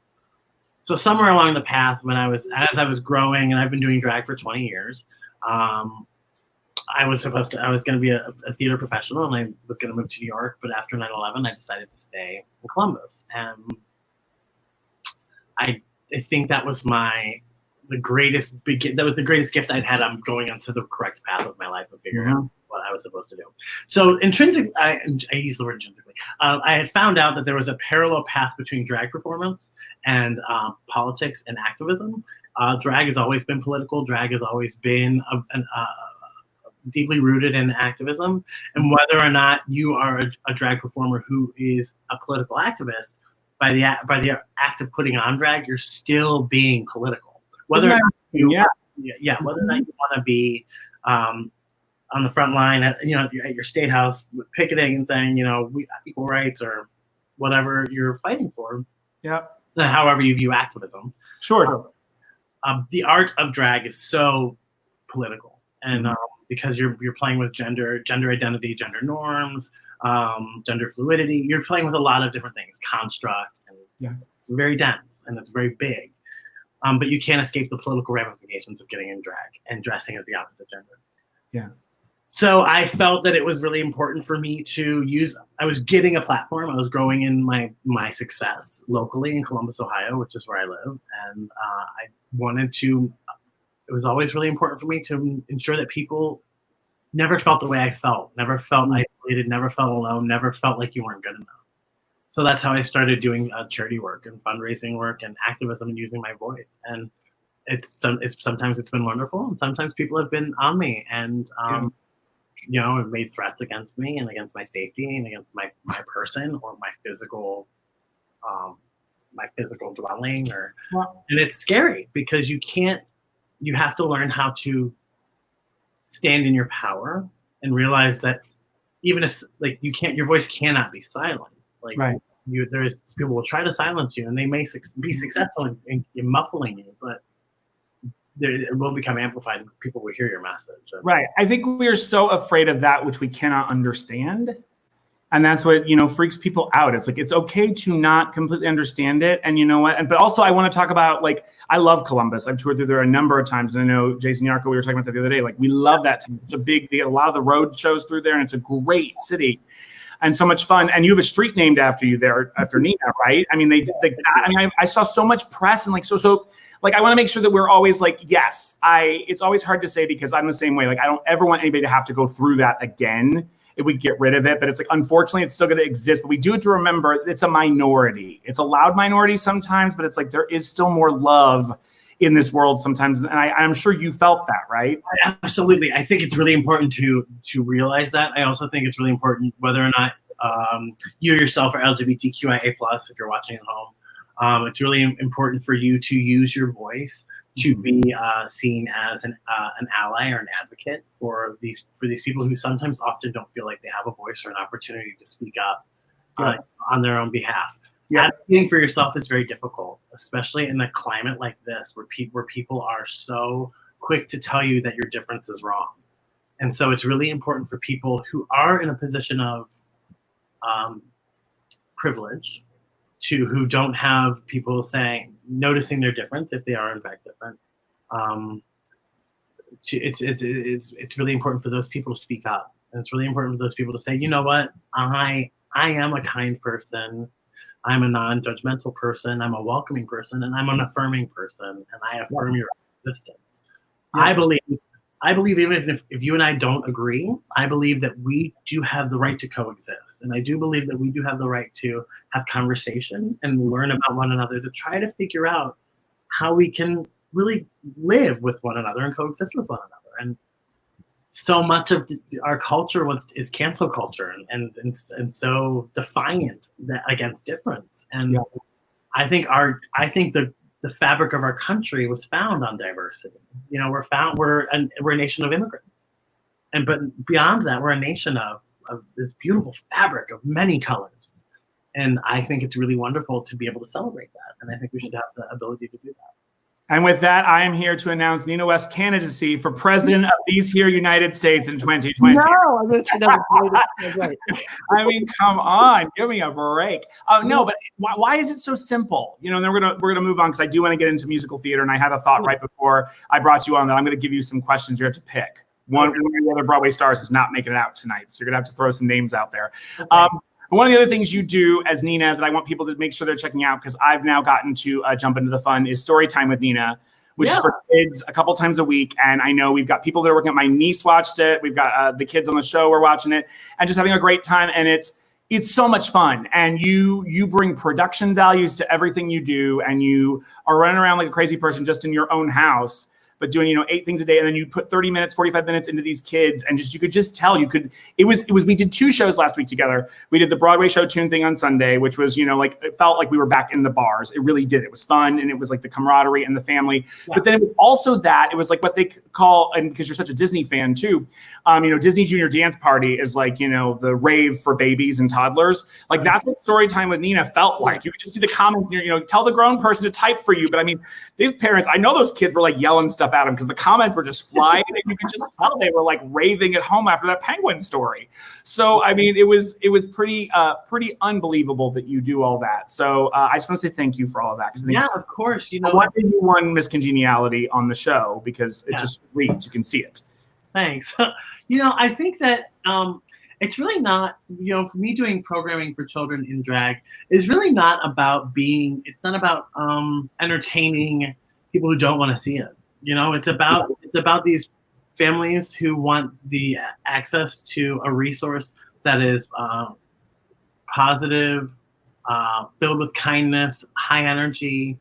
So somewhere along the path, as I was growing, and I've been doing drag for 20 years, I was going to be a theater professional, and I was going to move to New York. But after 9/11, I decided to stay in Columbus. And I think that was the greatest gift I'd had. I'm going onto the correct path of my life and figuring out what I was supposed to do. So intrinsically, I use the word intrinsically. I had found out that there was a parallel path between drag performance and politics and activism. Drag has always been political. Drag has always been deeply rooted in activism. And whether or not you are a drag performer who is a political activist, by the act of putting on drag, you're still being political. Whether or not you want to be on the front line at your state house picketing and saying, you know, we equal rights or whatever you're fighting for. Yeah. However you view activism. Sure. The art of drag is so political, and because you're playing with gender identity, gender norms, gender fluidity. You're playing with a lot of different things, construct, and it's very dense and it's very big. But you can't escape the political ramifications of getting in drag and dressing as the opposite gender. Yeah. So I felt that it was really important for me to I was getting a platform. I was growing in my success locally in Columbus, Ohio, which is where I live. And it was always really important for me to ensure that people never felt the way I felt, never felt isolated, never felt alone, never felt like you weren't good enough. So that's how I started doing charity work and fundraising work and activism and using my voice. And sometimes it's been wonderful, and sometimes people have been on me and have made threats against me and against my safety and against my person or my physical dwelling and it's scary because you have to learn how to stand in your power and realize that even your voice cannot be silenced. There's people will try to silence you and they may be successful in muffling you, but it will become amplified and people will hear your message. Right. I think we're so afraid of that which we cannot understand. And that's what, freaks people out. It's like, it's okay to not completely understand it. And you know what? But also I want to talk about, I love Columbus. I've toured through there a number of times. And I know Jason Yarko, we were talking about that the other day. We love that town. It's they get a lot of the road shows through there and it's a great city and so much fun. And you have a street named after you there, after Nina, right? I mean, they did I saw so much press and I want to make sure that we're always yes, it's always hard to say because I'm the same way. I don't ever want anybody to have to go through that again if we get rid of it. But it's unfortunately, it's still going to exist. But we do have to remember it's a minority. It's a loud minority sometimes, but it's there is still more love in this world sometimes. And I'm sure you felt that, right? Absolutely. I think it's really important to realize that. I also think it's really important whether or not you yourself are LGBTQIA+, if you're watching at home. It's really important for you to use your voice to be seen as an ally or an advocate for these people who sometimes often don't feel like they have a voice or an opportunity to speak up on their own behalf. Advocating for yourself is very difficult, especially in a climate like this where people are so quick to tell you that your difference is wrong. And so it's really important for people who are in a position of privilege who don't have people noticing their difference if they are in fact different. It's really important for those people to speak up, and it's really important for those people to say, you know what, I am a kind person, I'm a non-judgmental person, I'm a welcoming person, and I'm an affirming person, and I affirm your existence. Yeah. I believe even if you and I don't agree, I believe that we do have the right to coexist. And I do believe that we do have the right to have conversation and learn about one another to try to figure out how we can really live with one another and coexist with one another. And so much of our culture is cancel culture and so defiant against difference. And I think the fabric of our country was found on diversity. We're a nation of immigrants, but beyond that, we're a nation of this beautiful fabric of many colors. And I think it's really wonderful to be able to celebrate that. And I think we should have the ability to do that. And with that, I am here to announce Nina West's candidacy for president of these here United States in 2020. No, I'm going to right. I mean, come on, give me a break. No, but why is it so simple? And then we're gonna move on because I do want to get into musical theater, and I had a thought right before I brought you on that I'm going to give you some questions you have to pick. One of the other Broadway stars is not making it out tonight, so you're gonna have to throw some names out there. Okay. One of the other things you do as Nina that I want people to make sure they're checking out, because I've now gotten to jump into the fun, is Story Time with Nina, which is for kids a couple times a week. And I know we've got people that are working at, my niece watched it. We've got the kids on the show are watching it and just having a great time. And it's so much fun. And you bring production values to everything you do. And you are running around like a crazy person just in your own house, but doing, 8 things a day. And then you put 30 minutes, 45 minutes into these kids. And you could just tell we did 2 shows last week together. We did the Broadway show Tune Thing on Sunday, which was, it felt like we were back in the bars. It really did. It was fun. And it was like the camaraderie and the family. Yeah. But then it was also it was like what they call, and because you're such a Disney fan too, Disney Junior Dance Party is like, the rave for babies and toddlers. Like that's what Story Time with Nina felt like. You could just see the comments, tell the grown person to type for you. But I mean, these parents, I know those kids were like yelling stuff at them because the comments were just flying and you could just tell they were like raving at home after that penguin story. So, I mean, it was pretty unbelievable that you do all that. So I just want to say thank you for all of that. Yeah, of course. Why did you won Miss Congeniality on the show? Because it just reads, you can see it. Thanks. I think that it's really not, for me doing programming for children in drag is really not about it's not about entertaining people who don't want to see it. It's about these families who want the access to a resource that is positive, filled with kindness, high energy,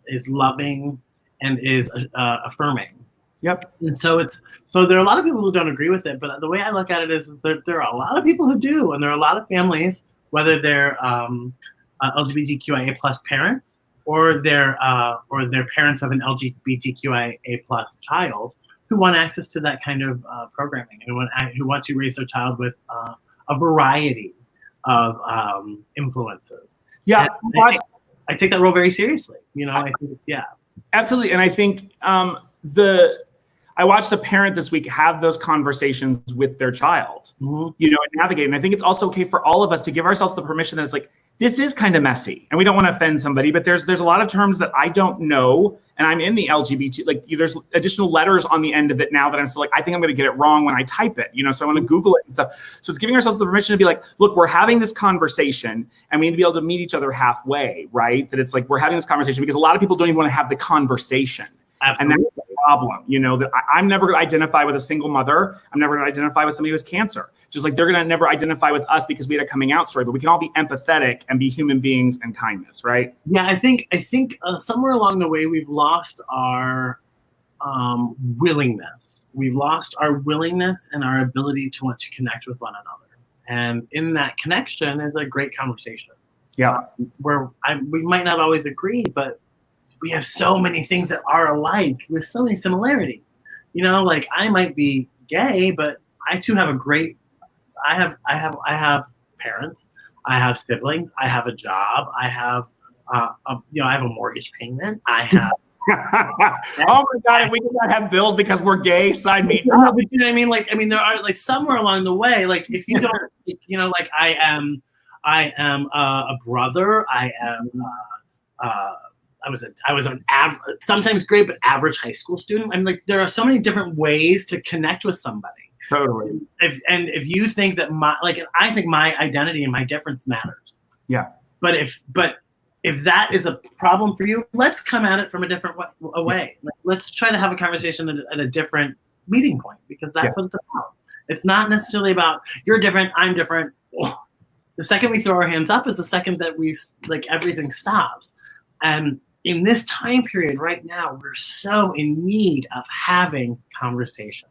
is loving, and is affirming. Yep. And so there are a lot of people who don't agree with it, but the way I look at it is that there are a lot of people who do, and there are a lot of families, whether they're LGBTQIA plus parents or they're parents of an LGBTQIA plus child, who want access to that kind of programming, and who want to raise their child with a variety of influences. Yeah, I take that role very seriously. I think absolutely, and I think I watched a parent this week have those conversations with their child, and navigate. And I think it's also okay for all of us to give ourselves the permission that it's like, this is kind of messy, and we don't want to offend somebody, but there's a lot of terms that I don't know, and I'm in the LGBT, like there's additional letters on the end of it now that I'm still like, I think I'm going to get it wrong when I type it, so I want to Google it and stuff. So it's giving ourselves the permission to be like, look, we're having this conversation, and we need to be able to meet each other halfway, right? That it's like, we're having this conversation because a lot of people don't even want to have the conversation. Absolutely. And that's the problem, that I'm never going to identify with a single mother. I'm never going to identify with somebody who has cancer. Just like they're going to never identify with us because we had a coming out story, but we can all be empathetic and be human beings and kindness, right? Yeah, I think somewhere along the way, we've lost our willingness. We've lost our willingness and our ability to want to connect with one another. And in that connection is a great conversation. Yeah. Where we might not always agree, but we have so many things that are alike with so many similarities. Like I might be gay, but I too have I have parents, I have siblings, I have a job, I have I have a mortgage payment, I have oh my God, if we did not have bills because we're gay, sign me up. But you know what I mean? Like, there are like somewhere along the way, like if you don't, like I am a brother, I am I was an sometimes great but average high school student. I'm like, there are so many different ways to connect with somebody. Totally. If you think that I think my identity and my difference matters. Yeah. But if that is a problem for you, let's come at it from a different way. Like, let's try to have a conversation at a different meeting point, because that's what it's about. It's not necessarily about you're different, I'm different. The second we throw our hands up is the second that everything stops. And in this time period right now, we're so in need of having conversation.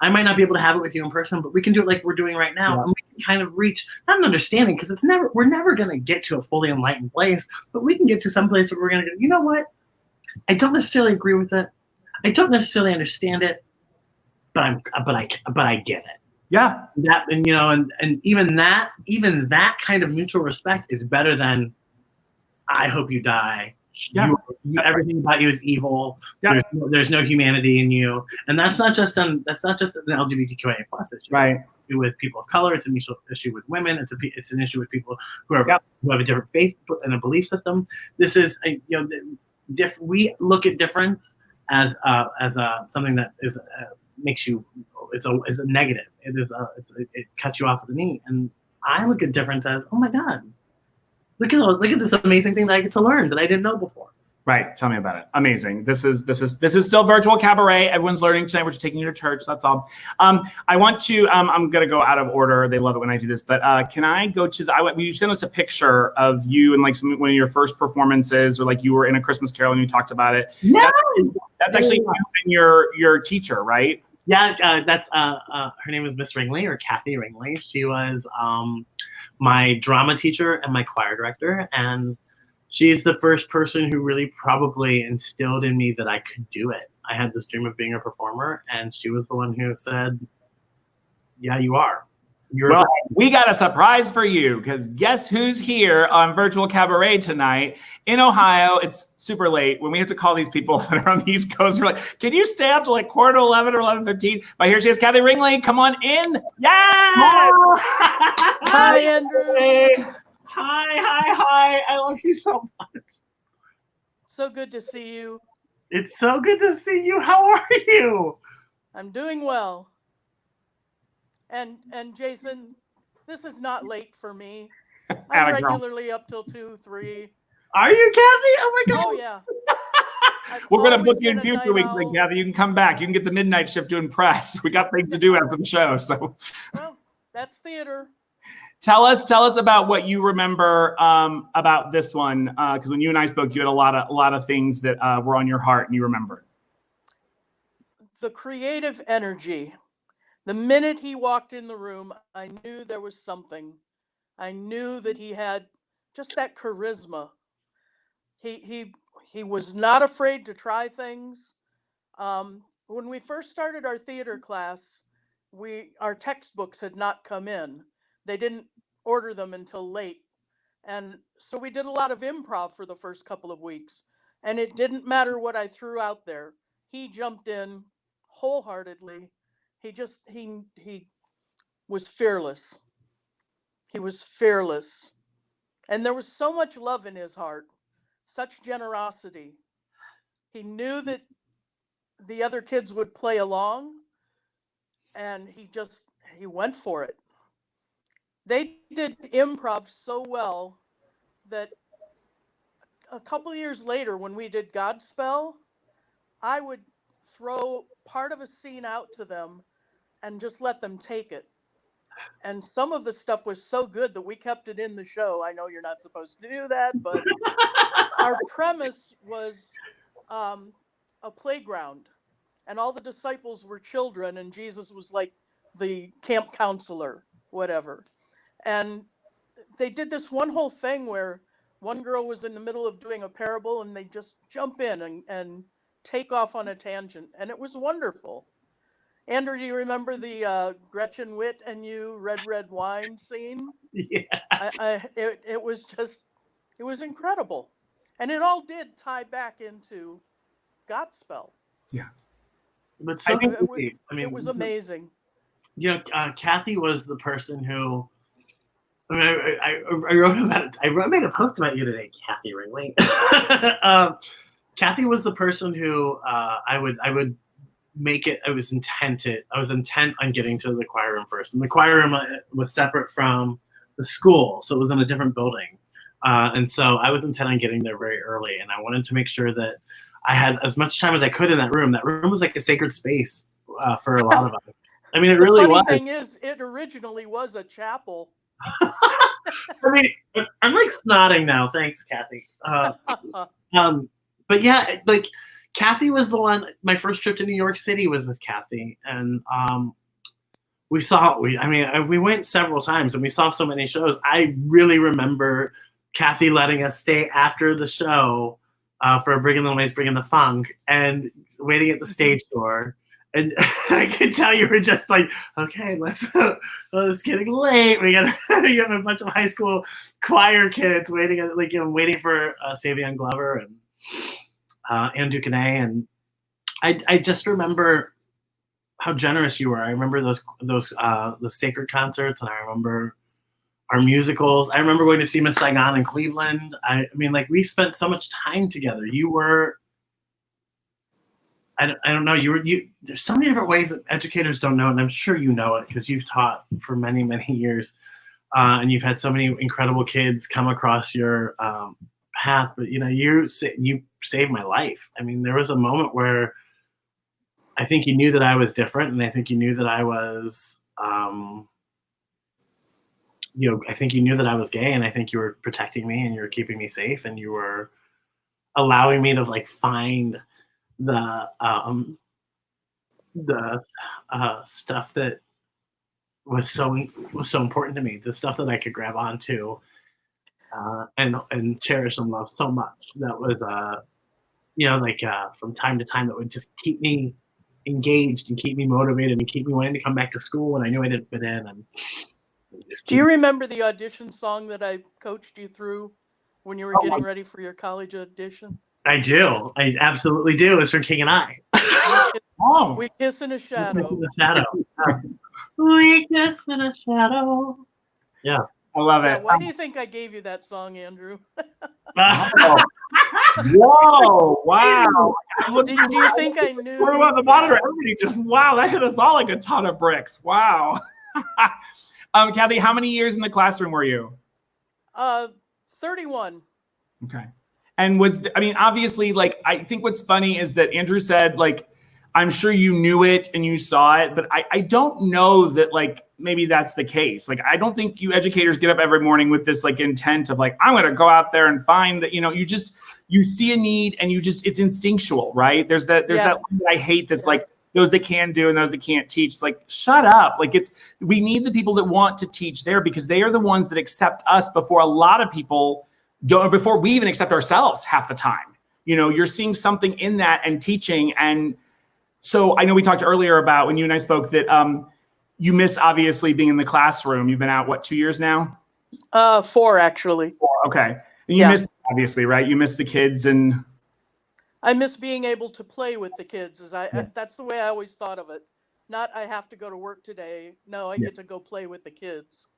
I might not be able to have it with you in person, but we can do it like we're doing right now. Yeah. And we can kind of reach, not an understanding, because we're never going to get to a fully enlightened place, but we can get to some place where we're going to go, you know what? I don't necessarily agree with it. I don't necessarily understand it, but I get it. Yeah. And even that kind of mutual respect is better than, I hope you die. Yeah. Everything about you is evil. Yeah. There's no humanity in you, and that's not just an LGBTQIA plus issue. Right. With people of color, it's an issue with women. It's an issue with people who have a different faith and a belief system. This is we look at difference as something that is makes you is a negative. It cuts you off at the knee, and I look at difference as, oh my God. Look at this amazing thing that I get to learn that I didn't know before. Right. Tell me about it. Amazing. This is still virtual cabaret. Everyone's learning tonight. We're just taking you to church. That's all. I want to. I'm gonna go out of order. They love it when I do this. But can I go to you sent us a picture of you in like one of your first performances, or like you were in A Christmas Carol and you talked about it. No. That's actually you and your teacher, right? Yeah. That's her name is Miss Ringley, or Kathy Ringley. She was my drama teacher and my choir director, and she's the first person who really probably instilled in me that I could do it. I had this dream of being a performer, and she was the one who said, yeah, you are. Well, we got a surprise for you, because guess who's here on Virtual Cabaret tonight in Ohio? It's super late. When we have to call these people that are on the East Coast, we're like, can you stay up till like 11:15 or 11:15? But here she is, Kathy Ringley. Come on in. Yes! Hi, Andrew. Hi. I love you so much. So good to see you. It's so good to see you. How are you? I'm doing well. And Jason, this is not late for me. I'm regularly up till 2, 3. Are you, Kathy? Oh my God. Oh yeah. We're going to always book you in been a future night weeks, owl. Kathy. You can come back. You can get the midnight shift doing press. We got things to do after the show. So, Well, that's theater. tell us about what you remember about this one, because when you and I spoke, you had a lot of things that were on your heart and you remembered. The creative energy. The minute he walked in the room, I knew there was something. I knew that he had just that charisma. He was not afraid to try things. When we first started our theater class, our textbooks had not come in. They didn't order them until late. And so we did a lot of improv for the first couple of weeks. And it didn't matter what I threw out there. He jumped in wholeheartedly. He was fearless. He was fearless. And there was so much love in his heart, such generosity. He knew that the other kids would play along, and he went for it. They did improv so well that a couple years later, when we did Godspell, I would throw part of a scene out to them and just let them take it. And some of the stuff was so good that we kept it in the show. I know you're not supposed to do that, but our premise was a playground, and all the disciples were children, and Jesus was like the camp counselor, whatever. And they did this one whole thing where one girl was in the middle of doing a parable, and they just jump in and take off on a tangent, and it was wonderful. Andrew, do you remember the Gretchen Witt and you red wine scene? Yeah. It was incredible, and it all did tie back into Godspell. Yeah, But so it was amazing. You know, Kathy was the person who. I mean, I wrote about it. I made a post about you today, Kathy Ringling. Kathy was the person who I would make it. I was intent on getting to the choir room first, and the choir room was separate from the school, so it was in a different building. And so I was intent on getting there very early, and I wanted to make sure that I had as much time as I could in that room. That room was like a sacred space for a lot of us. I mean, it really was. The funny thing is, it originally was a chapel. I mean, I'm like snotting now. Thanks, Kathy. But yeah, like Kathy was the one. My first trip to New York City was with Kathy, and we went several times, and we saw so many shows. I really remember Kathy letting us stay after the show for Bring in the Noise, Bring in the Funk, and waiting at the stage door. And I could tell you were just like, okay, it's getting late. We got a bunch of high school choir kids waiting for Savion Glover and Ann Ducanay. And I just remember how generous you were. I remember those sacred concerts, and I remember our musicals. I remember going to see Miss Saigon in Cleveland. I mean, like, we spent so much time together. You were. I don't know. There's so many different ways that educators don't know, and I'm sure you know it because you've taught for many, many years, and you've had so many incredible kids come across your path. But you saved my life. I mean, there was a moment where I think you knew that I was different, and I think you knew that I was, I think you knew that I was gay, and I think you were protecting me, and you were keeping me safe, and you were allowing me to find the stuff that was so important to me, the stuff that I could grab onto and cherish and love so much. That was from time to time, that would just keep me engaged and keep me motivated and keep me wanting to come back to school when I knew I didn't fit in. And do you remember the audition song that I coached you through when you were getting ready for your college audition? I do. I absolutely do. It's from King and I. We Kiss in a Shadow. We kiss in a shadow. Yeah. I love it. Why do you think I gave you that song, Andrew? Whoa! Wow! Do you think I knew? What about the monitor? Everybody that hit us all like a ton of bricks. Wow. Kathy, how many years in the classroom were you? 31. Okay. And I mean, obviously, like, I think what's funny is that Andrew said, like, I'm sure you knew it and you saw it, but I don't know that, like, maybe that's the case. Like, I don't think you educators get up every morning with this, like, intent of, like, I'm going to go out there and find that, you see a need and it's instinctual, right? There's that one that I hate that's like, those that can do and those that can't teach. It's like, shut up. Like, we need the people that want to teach there, because they are the ones that accept us before a lot of people don't, before we even accept ourselves half the time. You're seeing something in that and teaching. And so I know we talked earlier about when you and I spoke that you miss obviously being in the classroom. You've been out, what, 2 years now? 4, actually. 4, okay. And you miss, obviously, right? You miss the kids and... I miss being able to play with the kids. That's the way I always thought of it. Not I have to go to work today. No, I get to go play with the kids.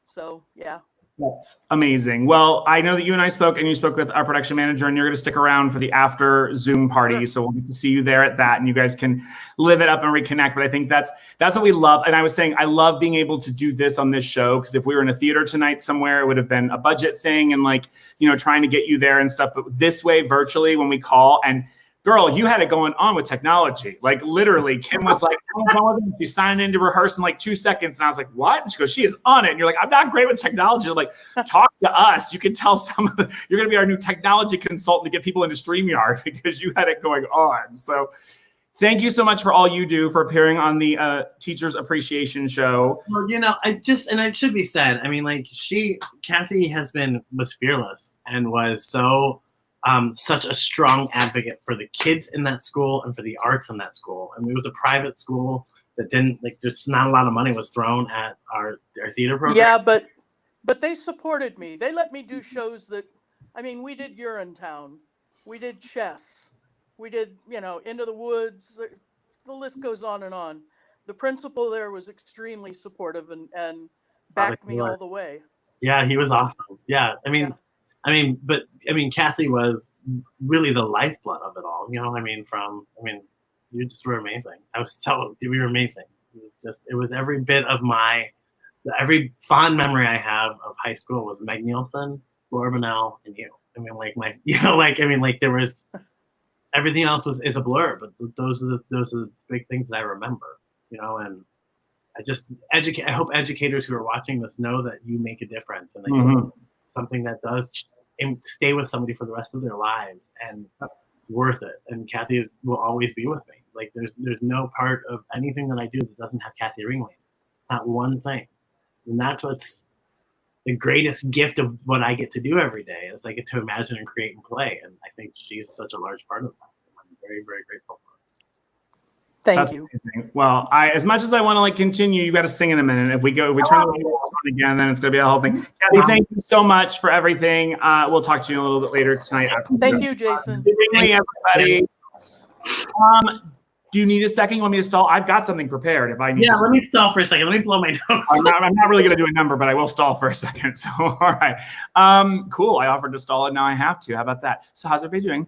So, yeah. That's amazing. Well, I know that you and I spoke, and you spoke with our production manager, and you're going to stick around for the after Zoom party. Sure. So we'll get to see you there at that, and you guys can live it up and reconnect. But I think that's what we love. And I was saying, I love being able to do this on this show, because if we were in a theater tonight somewhere, it would have been a budget thing and, like, trying to get you there and stuff. But this way, virtually, when we call, and girl, you had it going on with technology. Like, literally, Kim was like, she signed in to rehearse in like 2 seconds. And I was like, what? And she goes, she is on it. And you're like, I'm not great with technology. I'm like, talk to us. You can tell you're going to be our new technology consultant to get people into StreamYard, because you had it going on. So thank you so much for all you do, for appearing on the Teachers Appreciation Show. Well, and it should be said, I mean, like, Kathy was fearless and was so, such a strong advocate for the kids in that school and for the arts in that school. I mean, it was a private school that didn't, like, just not a lot of money was thrown at our theater program. Yeah, but they supported me. They let me do shows that, I mean, we did Urinetown, we did Chess, we did, Into the Woods. The list goes on and on. The principal there was extremely supportive and backed me all the way. Yeah, he was awesome. Yeah, Kathy was really the lifeblood of it all. You just were amazing. We were amazing. It was every bit of every fond memory I have of high school was Meg Nielsen, Laura Bonnell, and you. There was, everything else is a blur, but those are the big things that I remember, and I hope educators who are watching this know that you make a difference, and that you're something that does stay with somebody for the rest of their lives, and worth it. And Kathy will always be with me. Like, there's no part of anything that I do that doesn't have Kathy Ringling. Not one thing. And that's what's the greatest gift of what I get to do every day, is I get to imagine and create and play. And I think she's such a large part of that. I'm very, very grateful for her. Thank you. Amazing. Well, as much as I want to, like, continue, you got to sing in a minute. If we turn the light on again, then it's going to be a whole thing. Kathy, thank you so much for everything. We'll talk to you a little bit later tonight. Thank you, Jason. Everybody. Do you need a second? You want me to stall? I've got something prepared if I need to. Let me stall for a second. Let me blow my nose. I'm not really going to do a number, but I will stall for a second. So, all right. Cool. I offered to stall it. Now I have to. How about that? So how's everybody doing?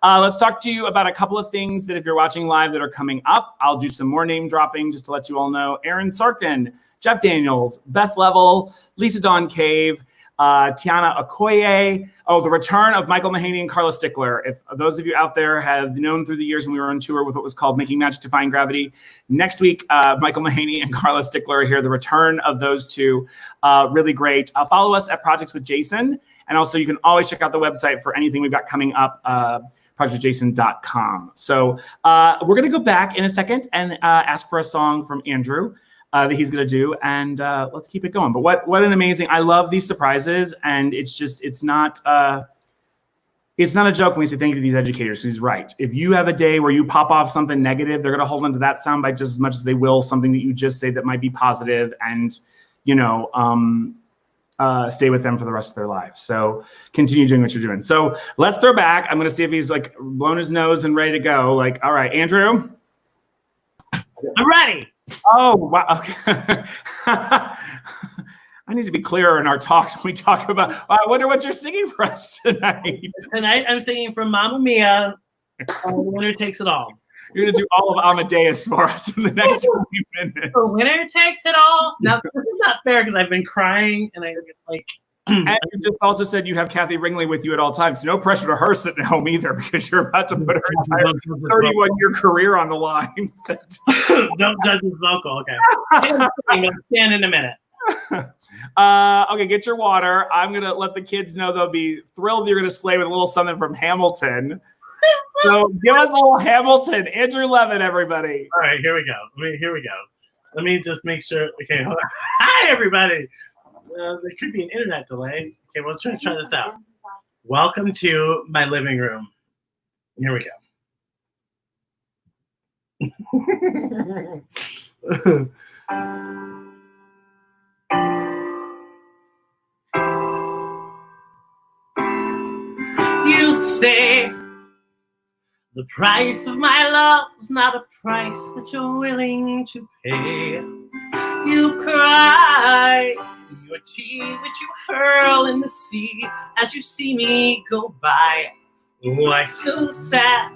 Let's talk to you about a couple of things that if you're watching live that are coming up. I'll do some more name dropping just to let you all know. Aaron Sorkin, Jeff Daniels, Beth Level, Lisa Dawn Cave, Tiana Okoye. The return of Michael Mahaney and Carla Stickler. If those of you out there have known through the years when we were on tour with what was called Making Magic Defying Gravity, next week, Michael Mahaney and Carla Stickler are here. The return of those two, really great. Follow us at Projects with Jason. And also you can always check out the website for anything we've got coming up, projectjason.com. So we're going to go back in a second and ask for a song from Andrew that he's going to do, and let's keep it going. But what an amazing, I love these surprises, and it's not a joke when we say thank you to these educators, because he's right. If you have a day where you pop off something negative, they're going to hold on to that soundbite just as much as they will something that you just say that might be positive, and stay with them for the rest of their lives. So continue doing what you're doing. So let's throw back. I'm going to see if he's, like, blown his nose and ready to go. Like, all right, Andrew? I'm ready. Oh, wow. Okay. I need to be clearer in our talks when we talk about, I wonder what you're singing for us tonight. Tonight I'm singing from Mamma Mia, The Winner Takes It All. You're going to do all of Amadeus for us in the next 20 minutes. The winner takes it all. Now, this is not fair, because I've been crying, and And you just also said you have Kathy Ringley with you at all times. So no pressure to her sitting at home either, because you're about to put her entire 31-year career on the line. Don't judge his vocal. Okay. Stand in a minute. Okay, get your water. I'm going to let the kids know they'll be thrilled you're going to slay with a little something from Hamilton. So give us a little Hamilton. Andrew Levitt, everybody. All right, here we go. Let me just make sure. Okay, hold on. Hi, everybody. There could be an internet delay. Okay, we'll try this out. Welcome to my living room. Here we go. You say the price of my love's not a price that you're willing to pay. You cry your tea which you hurl in the sea as you see me go by. Why so sad?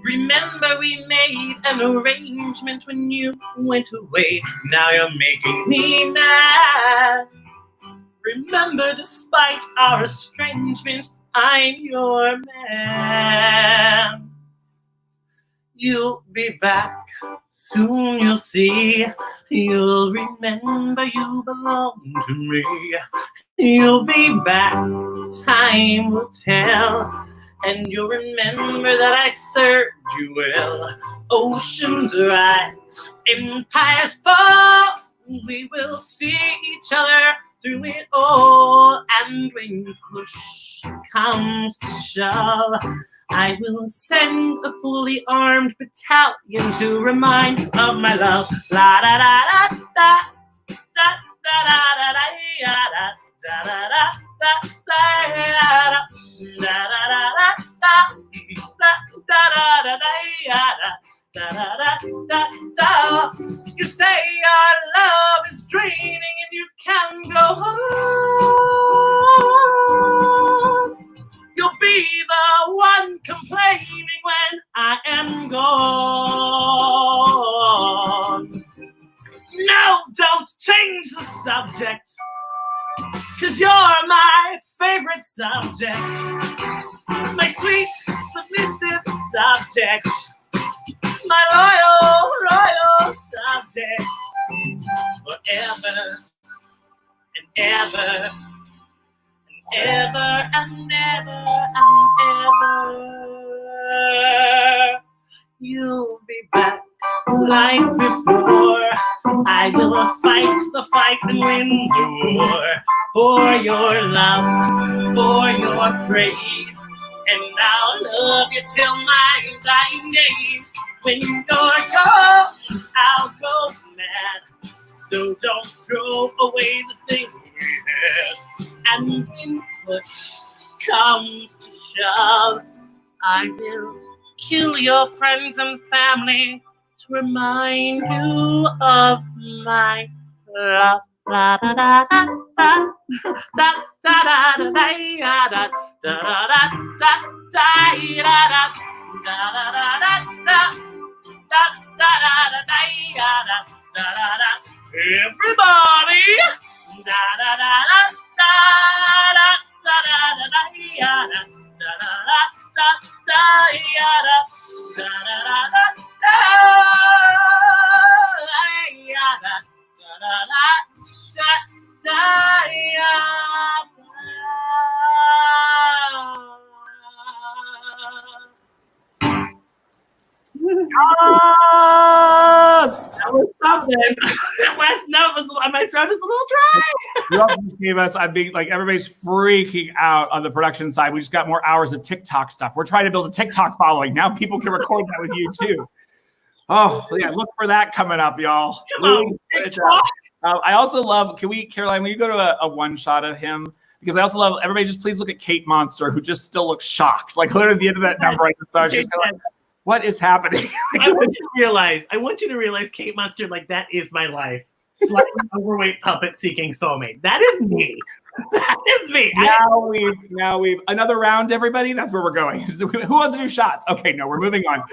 Remember we made an arrangement when you went away. Now you're making me mad. Remember, despite our estrangement, I'm your man. You'll be back, soon you'll see. You'll remember you belong to me. You'll be back, time will tell. And you'll remember that I served you well. Oceans rise, empires fall. We will see each other through it all. And when push comes to shove, I will send a fully armed battalion to remind of my love. La da da da da da da da da da da da da da you say your love is draining and you can go home. You'll be the one complaining when I am gone. No, don't change the subject, 'cause you're my favorite subject. My sweet, submissive subject. My loyal subject. Forever and ever and ever and ever and ever. You'll be back like before. I will fight the fight and win the war. For your love, for your praise. And I'll love you till my dying days. When you're gone, I'll go mad. So don't throw away the thing we had. And when push comes to shove, I will kill your friends and family to remind you of my love. Da da da da da da da da da da da da da. Everybody, da da da da da da da da da da da Yes! That was something. West Nova's, my throat is a little dry. You also just gave us, I'm being like, everybody's freaking out on the production side. We just got more hours of TikTok stuff. We're trying to build a TikTok following. Now people can record that with you too. Oh, yeah, look for that coming up, y'all. Come on, TikTok. I also love, Caroline, will you go to a one shot of him? Because I also love, everybody just please look at Kate Monster, who just still looks shocked. Like literally at the end of that number, I just thought she's kind of like, what is happening? I want you to realize Kate Mustard, like that is my life. Slightly overweight puppet seeking soulmate. That is me. That is me. Now we've another round, everybody. That's where we're going. Who wants to do shots? Okay, no, we're moving on.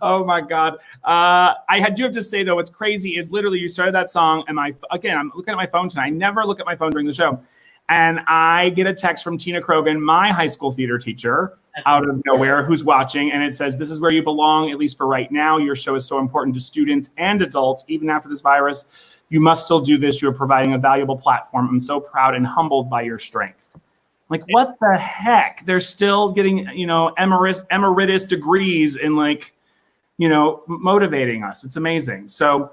Oh my God. Do have to say though, what's crazy is literally you started that song and I'm looking at my phone tonight. I never look at my phone during the show. And I get a text from Tina Krogan, my high school theater teacher, out of nowhere, who's watching. And it says, "This is where you belong, at least for right now. Your show is so important to students and adults, even after this virus. You must still do this. You're providing a valuable platform. I'm so proud and humbled by your strength." Like, what the heck? They're still getting, emeritus degrees in motivating us. It's amazing. So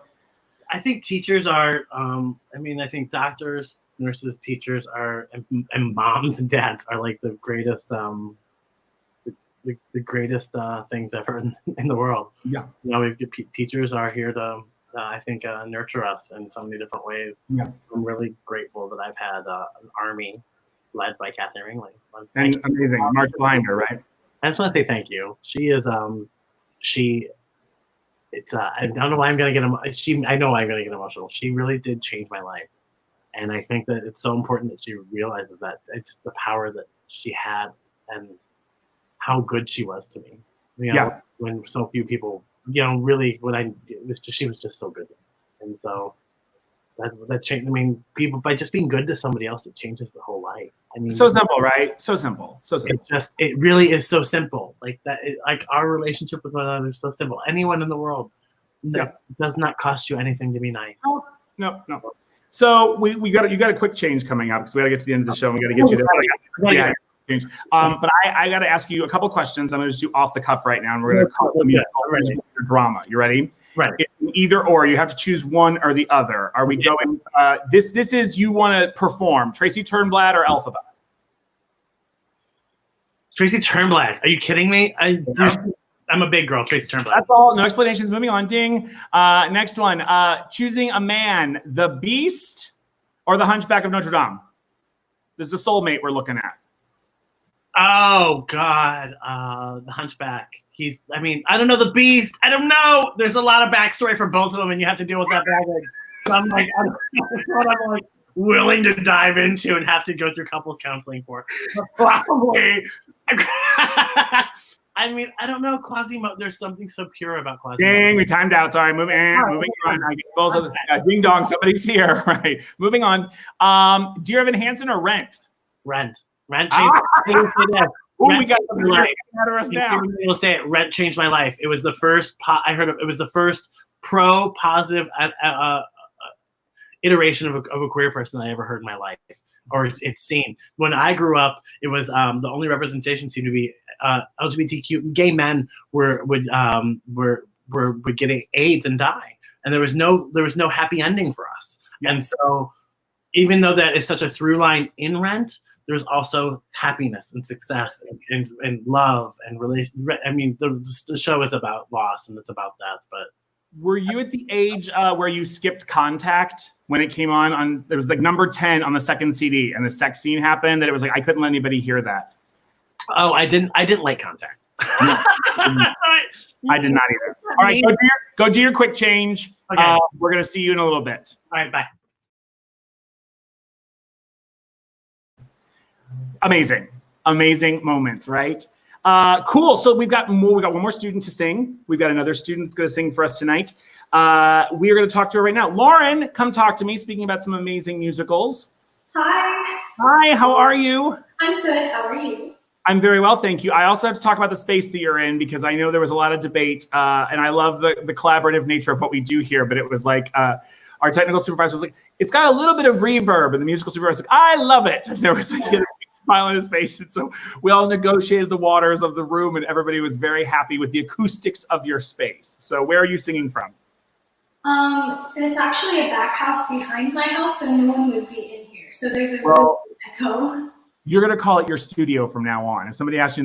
I think teachers are, I think doctors, nurses, teachers are, and moms and dads are like the greatest, the greatest things ever in the world. Yeah. Teachers are here to, I think, nurture us in so many different ways. Yeah. I'm really grateful that I've had an army led by Kathryn Ringley. And amazing. March behind her, right? I just want to say thank you. She is, I don't know why I'm going to get emotional. I know I'm going to get emotional. She really did change my life. And I think that it's so important that she realizes that it's the power that she had and how good she was to me. When so few people, really she was just so good. And so that changed. I mean, people, by just being good to somebody else, it changes the whole life. I mean, so simple, right? So simple. It really is so simple. Like that, like our relationship with one another is so simple. Anyone in the world, that does not cost you anything to be nice. No. So you got a quick change coming up because we got to get to the end of the show. And we got to get you to change. But I got to ask you a couple questions. I'm going to just do off the cuff right now, and we're going to call them drama. You ready? Right. It's either or. You have to choose one or the other. Are we going? This is you want to perform Tracy Turnblad or Elphaba? Tracy Turnblad. Are you kidding me? I'm a big girl. Tracy Turnblad. That's all. No explanations. Moving on. Ding. Next one. Choosing a man, the Beast or the Hunchback of Notre Dame? This is the soulmate we're looking at. Oh God, the Hunchback. I don't know the Beast. I don't know. There's a lot of backstory for both of them, and you have to deal with that baggage. So I'm like, I'm willing to dive into and have to go through couples counseling for. But probably. I don't know. Quasimodo. There's something so pure about Quasimodo. Dang, we timed out. Sorry, moving on. I guess both of them. Ding dong, somebody's here. Right. Moving on. Dear Evan Hansen or Rent? Rent. Rent We got something out of us now. We'll say it. Rent changed my life. It was the first. It was the first positive iteration of a queer person I ever heard in my life, or it's seen. When I grew up, it was the only representation seemed to be LGBTQ gay men would get AIDS and die, and there was no happy ending for us. Yeah. And so, even though that is such a through line in Rent, there's also happiness and success and love and the show is about loss and it's about death. But were you at the age where you skipped Contact when it came on? It was like number 10 on the second CD, and the sex scene happened. That it was like I couldn't let anybody hear that. Oh, I didn't like Contact. No, I did not either. All right, go do your quick change. Okay. We're gonna see you in a little bit. All right, bye. Amazing moments, right? Cool. So we got one more student to sing. We've got another student that's going to sing for us tonight. We are going to talk to her right now. Lauren, come talk to me. Speaking about some amazing musicals. Hi, how are you? I'm good. How are you? I'm very well, thank you. I also have to talk about the space that you're in because I know there was a lot of debate, and I love the collaborative nature of what we do here. But it was like our technical supervisor was like, "It's got a little bit of reverb," and the musical supervisor was like, "I love it." And there was like a smile on his face, and so we all negotiated the waters of the room, and everybody was very happy with the acoustics of your space. So, where are you singing from? It's actually a back house behind my house, so no one would be in here. So there's a real echo. You're gonna call it your studio from now on. If somebody asks you,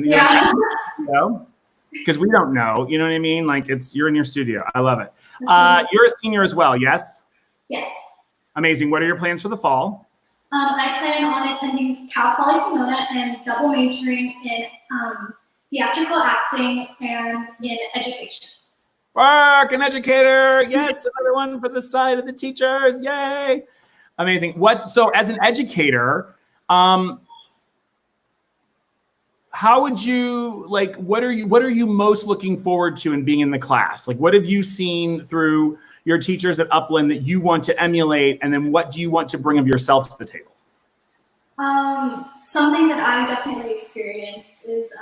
because we don't know, you know what I mean? Like you're in your studio. I love it. You're a senior as well, yes? Yes. Amazing. What are your plans for the fall? I plan on attending Cal Poly Pomona and double majoring in theatrical acting and in education. Work, an educator. Yes, another one for the side of the teachers. Yay. Amazing. So as an educator, how would you like? What are you most looking forward to in being in the class? Like, what have you seen through your teachers at Upland that you want to emulate, and then what do you want to bring of yourself to the table? Something that I definitely experienced is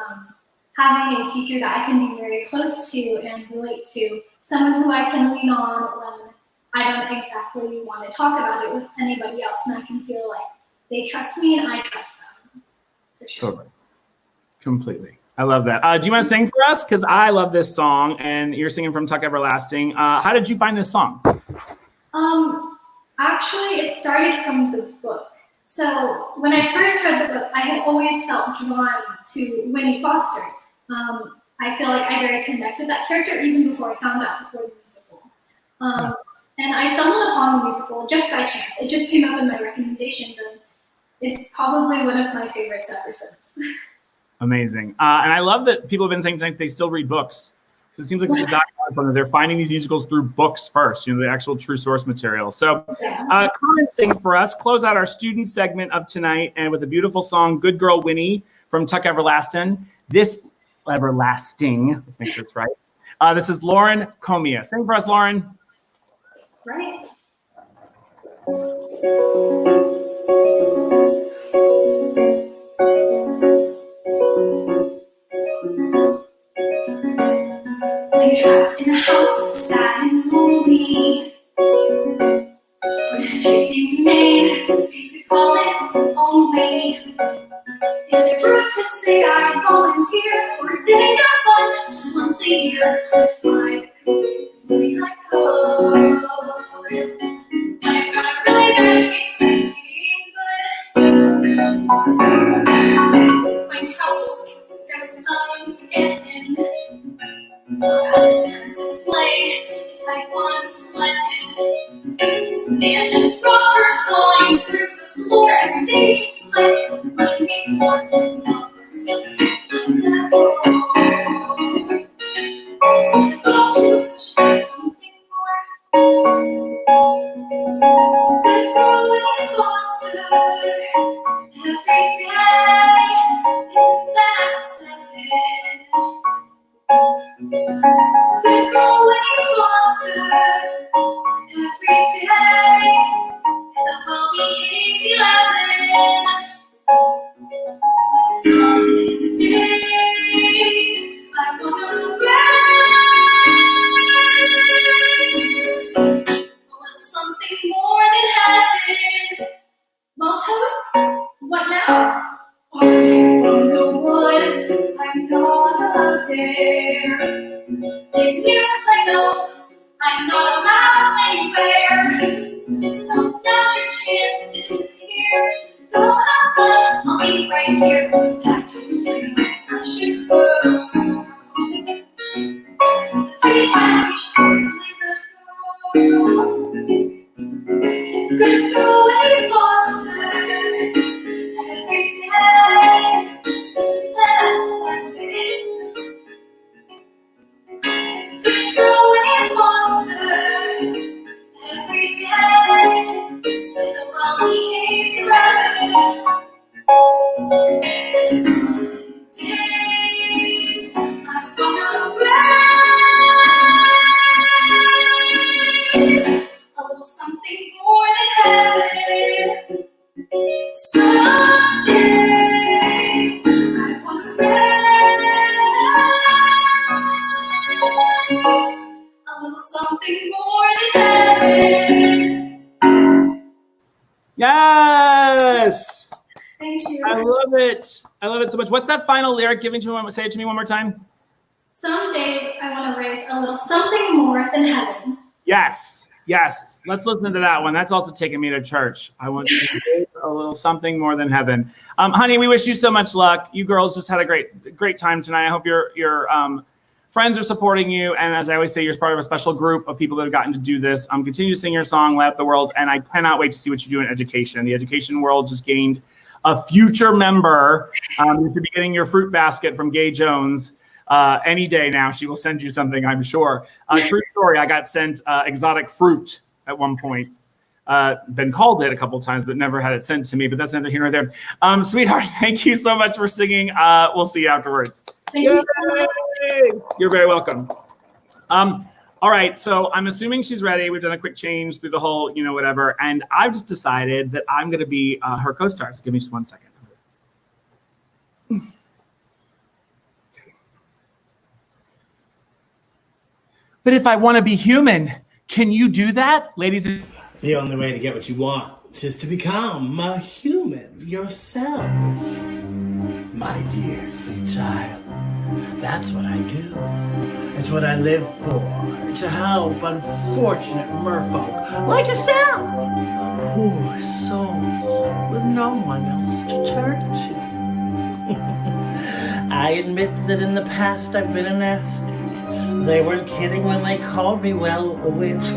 having a teacher that I can be very close to and relate to, someone who I can lean on when I don't exactly want to talk about it with anybody else, and I can feel like they trust me and I trust them. For sure. Totally. Completely. I love that. Do you want to sing for us? Because I love this song, and you're singing from Tuck Everlasting. How did you find this song? Actually, it started from the book. So when I first read the book, I had always felt drawn to Winnie Foster. I feel like I very connected with that character even before I found out before the musical. And I stumbled upon the musical just by chance. It just came up in my recommendations, and it's probably one of my favorites ever since. Amazing. And I love that people have been saying tonight they still read books. So it seems like they're finding these musicals through books first, the actual true source material. So come and sing for us. Close out our student segment of tonight and with a beautiful song, Good Girl Winnie from Tuck Everlasting. Let's make sure it's right. This is Lauren Comia. Sing for us, Lauren. Right. I'm trapped in a house of sad and lonely. On a street named Maine, you could call it only. Is it rude to say I volunteer for a day of fun? Just once a year, I fly the coop for me like home. I've got a really bad case of being good. Find trouble if there was someone to get in. Or as a fan to play if I want to let in. And there's rockers sawing through the floor every day just like the one before. Longer since I'm home. It's about to push for something more. Good girl Winnie Foster. Every day is about 7. Good girl Winnie Foster. Every day is a well-behaved 11. But some days I wanna raise a little something more than heaven. Well, Toad, what now? Are you from the wood? I'm not allowed there. Big news, I know. I'm not allowed anywhere. Well, now's your chance to disappear. Go have fun, I'll be right here. Tattoos to my precious girl. It's a free time we should really go. Good girl Winnie Foster. Every day is that 7. Good girl Winnie Foster. Every day is a well-behaved 11. But some days I wanna raise a little something more than heaven. Some days I wanna raise a little something more than heaven. Yes. Thank you. I love it. I love it so much. What's that final lyric? Say it to me one more time. Some days I want to raise a little something more than heaven. Yes. Yes. Let's listen to that one. That's also taking me to church. I want to raise a little something more than heaven. Honey, we wish you so much luck. You girls just had a great time tonight. I hope your friends are supporting you. And as I always say, you're part of a special group of people that have gotten to do this. Continue to sing your song, light up the world. And I cannot wait to see what you do in education. The education world just gained a future member. You should be getting your fruit basket from Gay Jones any day now. She will send you something, I'm sure. True story, I got sent exotic fruit at one point. been called it a couple times, but never had it sent to me. But that's neither here nor there. Sweetheart, thank you so much for singing. We'll see you afterwards. Thank you so much. You're very welcome. All right, so I'm assuming she's ready. We've done a quick change through the whole, whatever. And I've just decided that I'm going to be her co-star. So give me just 1 second. Okay. But if I want to be human, can you do that, ladies? The only way to get what you want is to become a human yourself. My dear sweet child, that's what I do. It's what I live for, to help unfortunate merfolk like yourself. Poor souls with no one else to turn to. I admit that in the past I've been a nasty. They weren't kidding when they called me, well, a witch.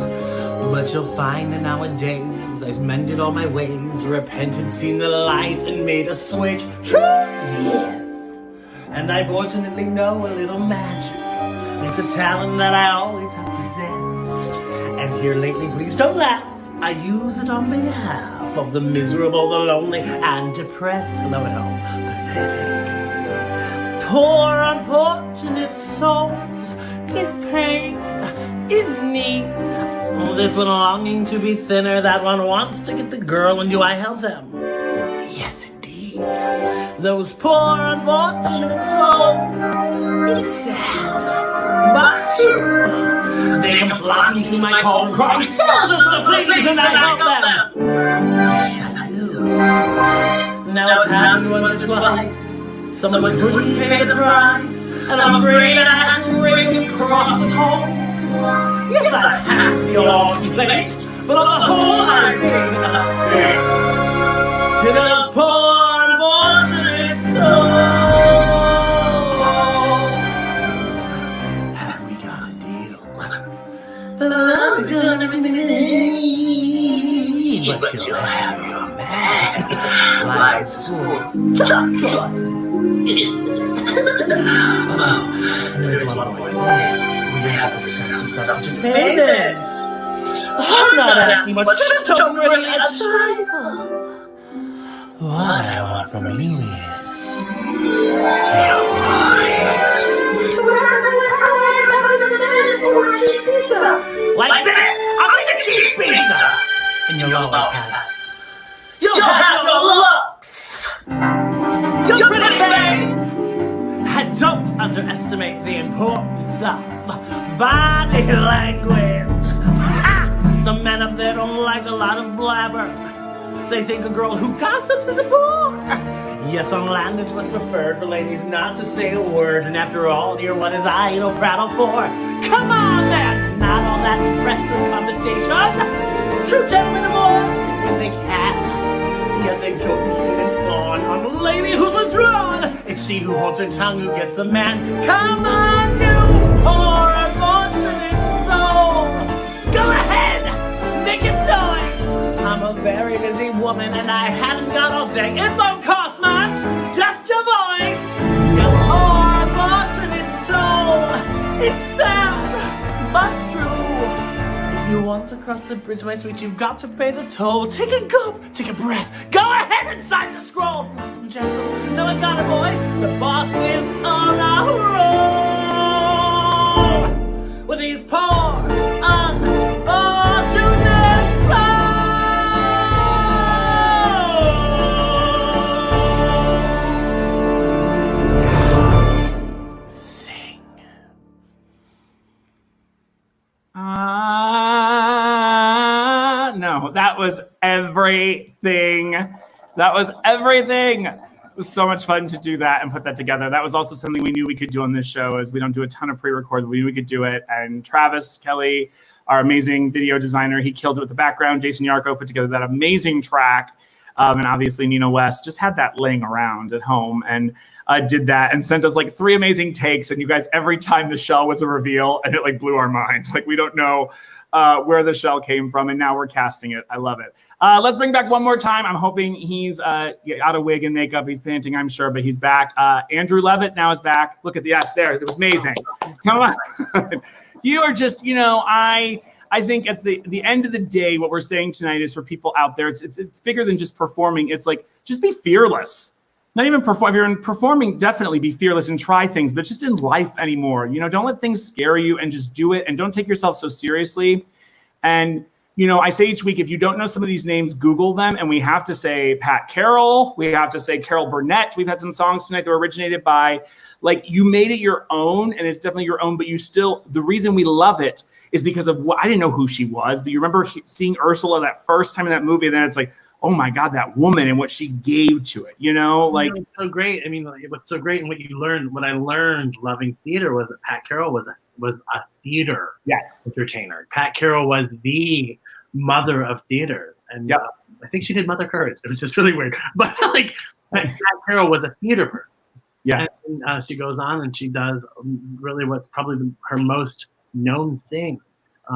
But you'll find that nowadays I've mended all my ways, repented, seen the light, and made a switch. True, yes. And I fortunately know a little magic. It's a talent that I always have possessed. And here lately, please don't laugh, I use it on behalf of the miserable, the lonely, and depressed. Hello, pathetic. Poor unfortunate souls in pain, in need. This one longing to be thinner, that one wants to get the girl, and do I help them? Yes, indeed. Those poor unfortunate souls. It's sad, but true. They come flocking to my call and crying, "Sponsors for the places," and I help them. Yes, I do. Now it's happened once or twice. Someone couldn't pay the price, and I'm afraid I had to ring across the hall. Yes, I have the odd plate, but on the whole I'm being a sin to those poor unfortunate souls. Have we got a deal? But I've done everything I need, but you'll have your man. Life's full of joy. And there's one more thing. We have to set some to payment. I'm not asking much, just don't really a child. What I want from you is your voice. Like this, I'll make a cheese pizza. And you'll always have it. You'll have no looks. You're pretty face. And don't underestimate the importance of body language. Ha! The men up there don't like a lot of blabber. They think a girl who gossips is a bore. Yes, on land it's much preferred for ladies not to say a word. And after all, dear, what is idle prattle for? Come on, then! Not all that impressed with conversation. True gentlemen of war, and they can. Yet they don't swing and fawn on a lady who's withdrawn. It's she who holds her tongue who gets the man. Come on, you poor unfortunate soul. Go ahead, make a choice. I'm a very busy woman and I haven't got all day. It won't cost much, just your voice. You poor unfortunate soul. It's sad, but true. You want to cross the bridge, my sweet, you've got to pay the toll. Take a gulp, take a breath. Go ahead and sign the scroll. Fast and gentle. No, I got it, boys. The boss is on a roll. With these poor, unfortunate souls. Sing. No, that was everything. That was everything. It was so much fun to do that and put that together. That was also something we knew we could do on this show, as we don't do a ton of pre-record. We knew we could do it. And Travis Kelly, our amazing video designer, he killed it with the background. Jason Yarko put together that amazing track. And obviously Nina West just had that laying around at home and did that and sent us like 3 amazing takes. And you guys, every time the shell was a reveal, and it like blew our mind. Like we don't know where the shell came from, and now we're casting it. I love it. Let's bring back one more time. I'm hoping he's out of wig and makeup. He's panting, I'm sure, but he's back. Andrew Levitt now is back. Look at the yes there. It was amazing. Come on. You are just, I think at the end of the day, what we're saying tonight is for people out there, it's bigger than just performing. It's like, just be fearless. Not even perform. If you're in performing, definitely be fearless and try things, but just in life anymore. You know, don't let things scare you and just do it, and don't take yourself so seriously. And, you know, I say each week, if you don't know some of these names, Google them. And we have to say Pat Carroll. We have to say Carol Burnett. We've had some songs tonight that were originated by, like, you made it your own, and it's definitely your own, but you still, the reason we love it is because of what, I didn't know who she was, but you remember seeing Ursula that first time in that movie, and then it's like, oh my God, that woman and what she gave to it, you know, like, it's so great. I mean, what's so great and what you learned, what I learned loving theater was that Pat Carroll was a theater entertainer. Pat Carroll was the mother of theater, and I think she did Mother Courage. It was just really weird, but like Pat Carroll was a theater person. Yeah, and she goes on and she does really what probably her most known thing.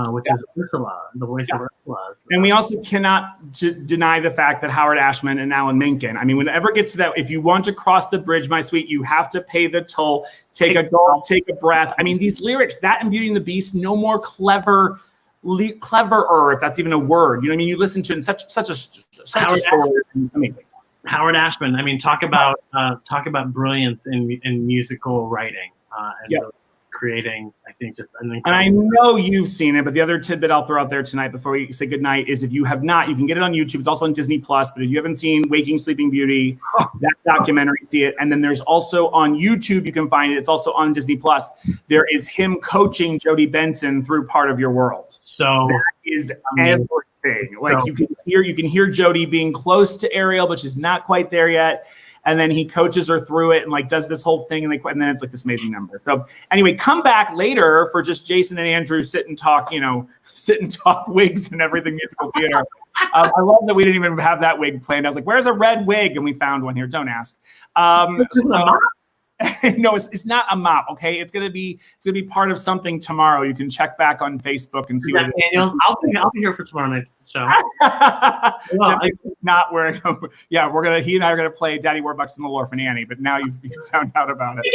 Which is Ursula, the voice of Ursula. And we also cannot deny the fact that Howard Ashman and Alan Menken, I mean, whenever it gets to that, if you want to cross the bridge, my sweet, you have to pay the toll, take a gulp, take a breath. I mean, these lyrics, that and Beauty and the Beast, no more cleverer, if that's even a word. You know what I mean? You listen to it in such a story. Amazing. Howard Ashman, I mean, talk about brilliance in musical writing and creating, I think, just an incredible. And I know you've seen it, but the other tidbit I'll throw out there tonight before we say goodnight is if you have not, you can get it on YouTube. It's also on Disney Plus. But if you haven't seen Waking Sleeping Beauty, that documentary, see it. And then there's also on YouTube, you can find it. It's also on Disney Plus. There is him coaching Jodie Benson through Part of Your World. So that is everything. Like you can hear Jodie being close to Ariel, but she's not quite there yet. And then he coaches her through it and like does this whole thing, and then it's like this amazing number. So anyway, come back later for just Jason and Andrew sit and talk wigs and everything musical theater. I love that we didn't even have that wig planned. I was like, "Where's a red wig?" And we found one here. Don't ask. No, it's not a mop. Okay, it's gonna be part of something tomorrow. You can check back on Facebook and see what Daniels. I'll be here for tomorrow night's show. Not wearing. Yeah, he and I are gonna play Daddy Warbucks and the Orphan Annie. But now you found out about it.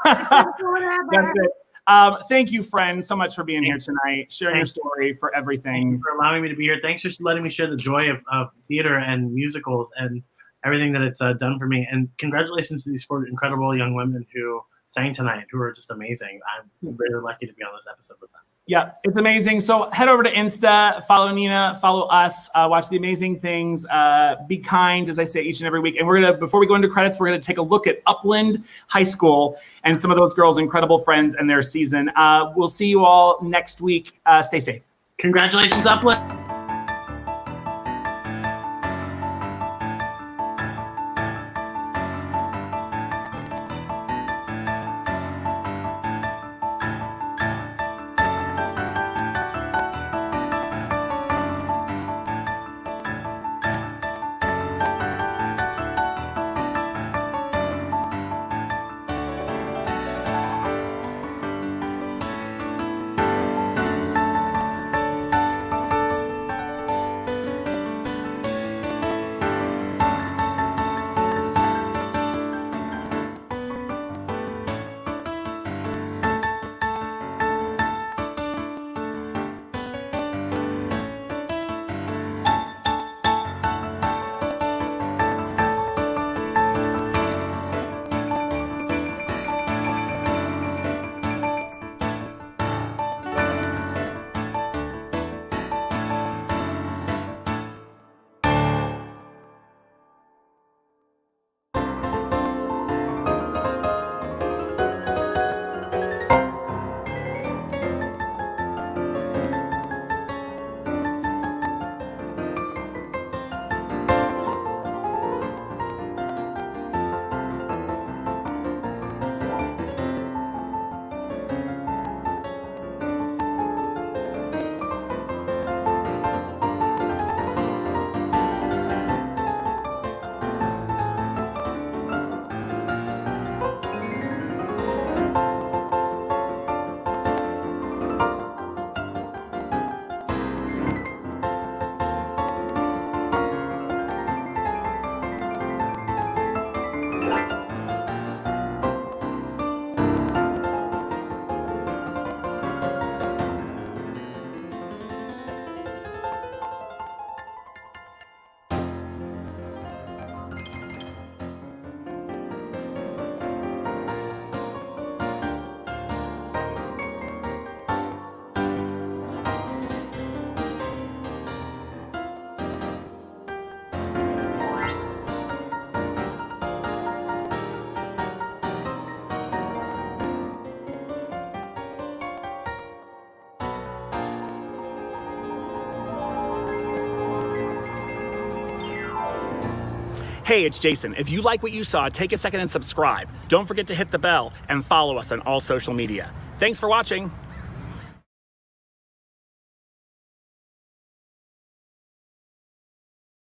That's it. Thank you, friends, so much for being here tonight, sharing your story, for everything. Thank you for allowing me to be here. Thanks for letting me share the joy of theater and musicals and everything that it's done for me. And congratulations to these 4 incredible young women who sang tonight, who are just amazing. I'm very lucky to be on this episode with them. Yeah, it's amazing. So head over to Insta, follow Nina, follow us, watch the amazing things, be kind, as I say each and every week. And before we go into credits, we're gonna take a look at Upland High School and some of those girls' incredible friends and their season. We'll see you all next week. Stay safe. Congratulations, Upland. Hey, it's Jason. If you like what you saw, take a second and subscribe. Don't forget to hit the bell and follow us on all social media. Thanks for watching.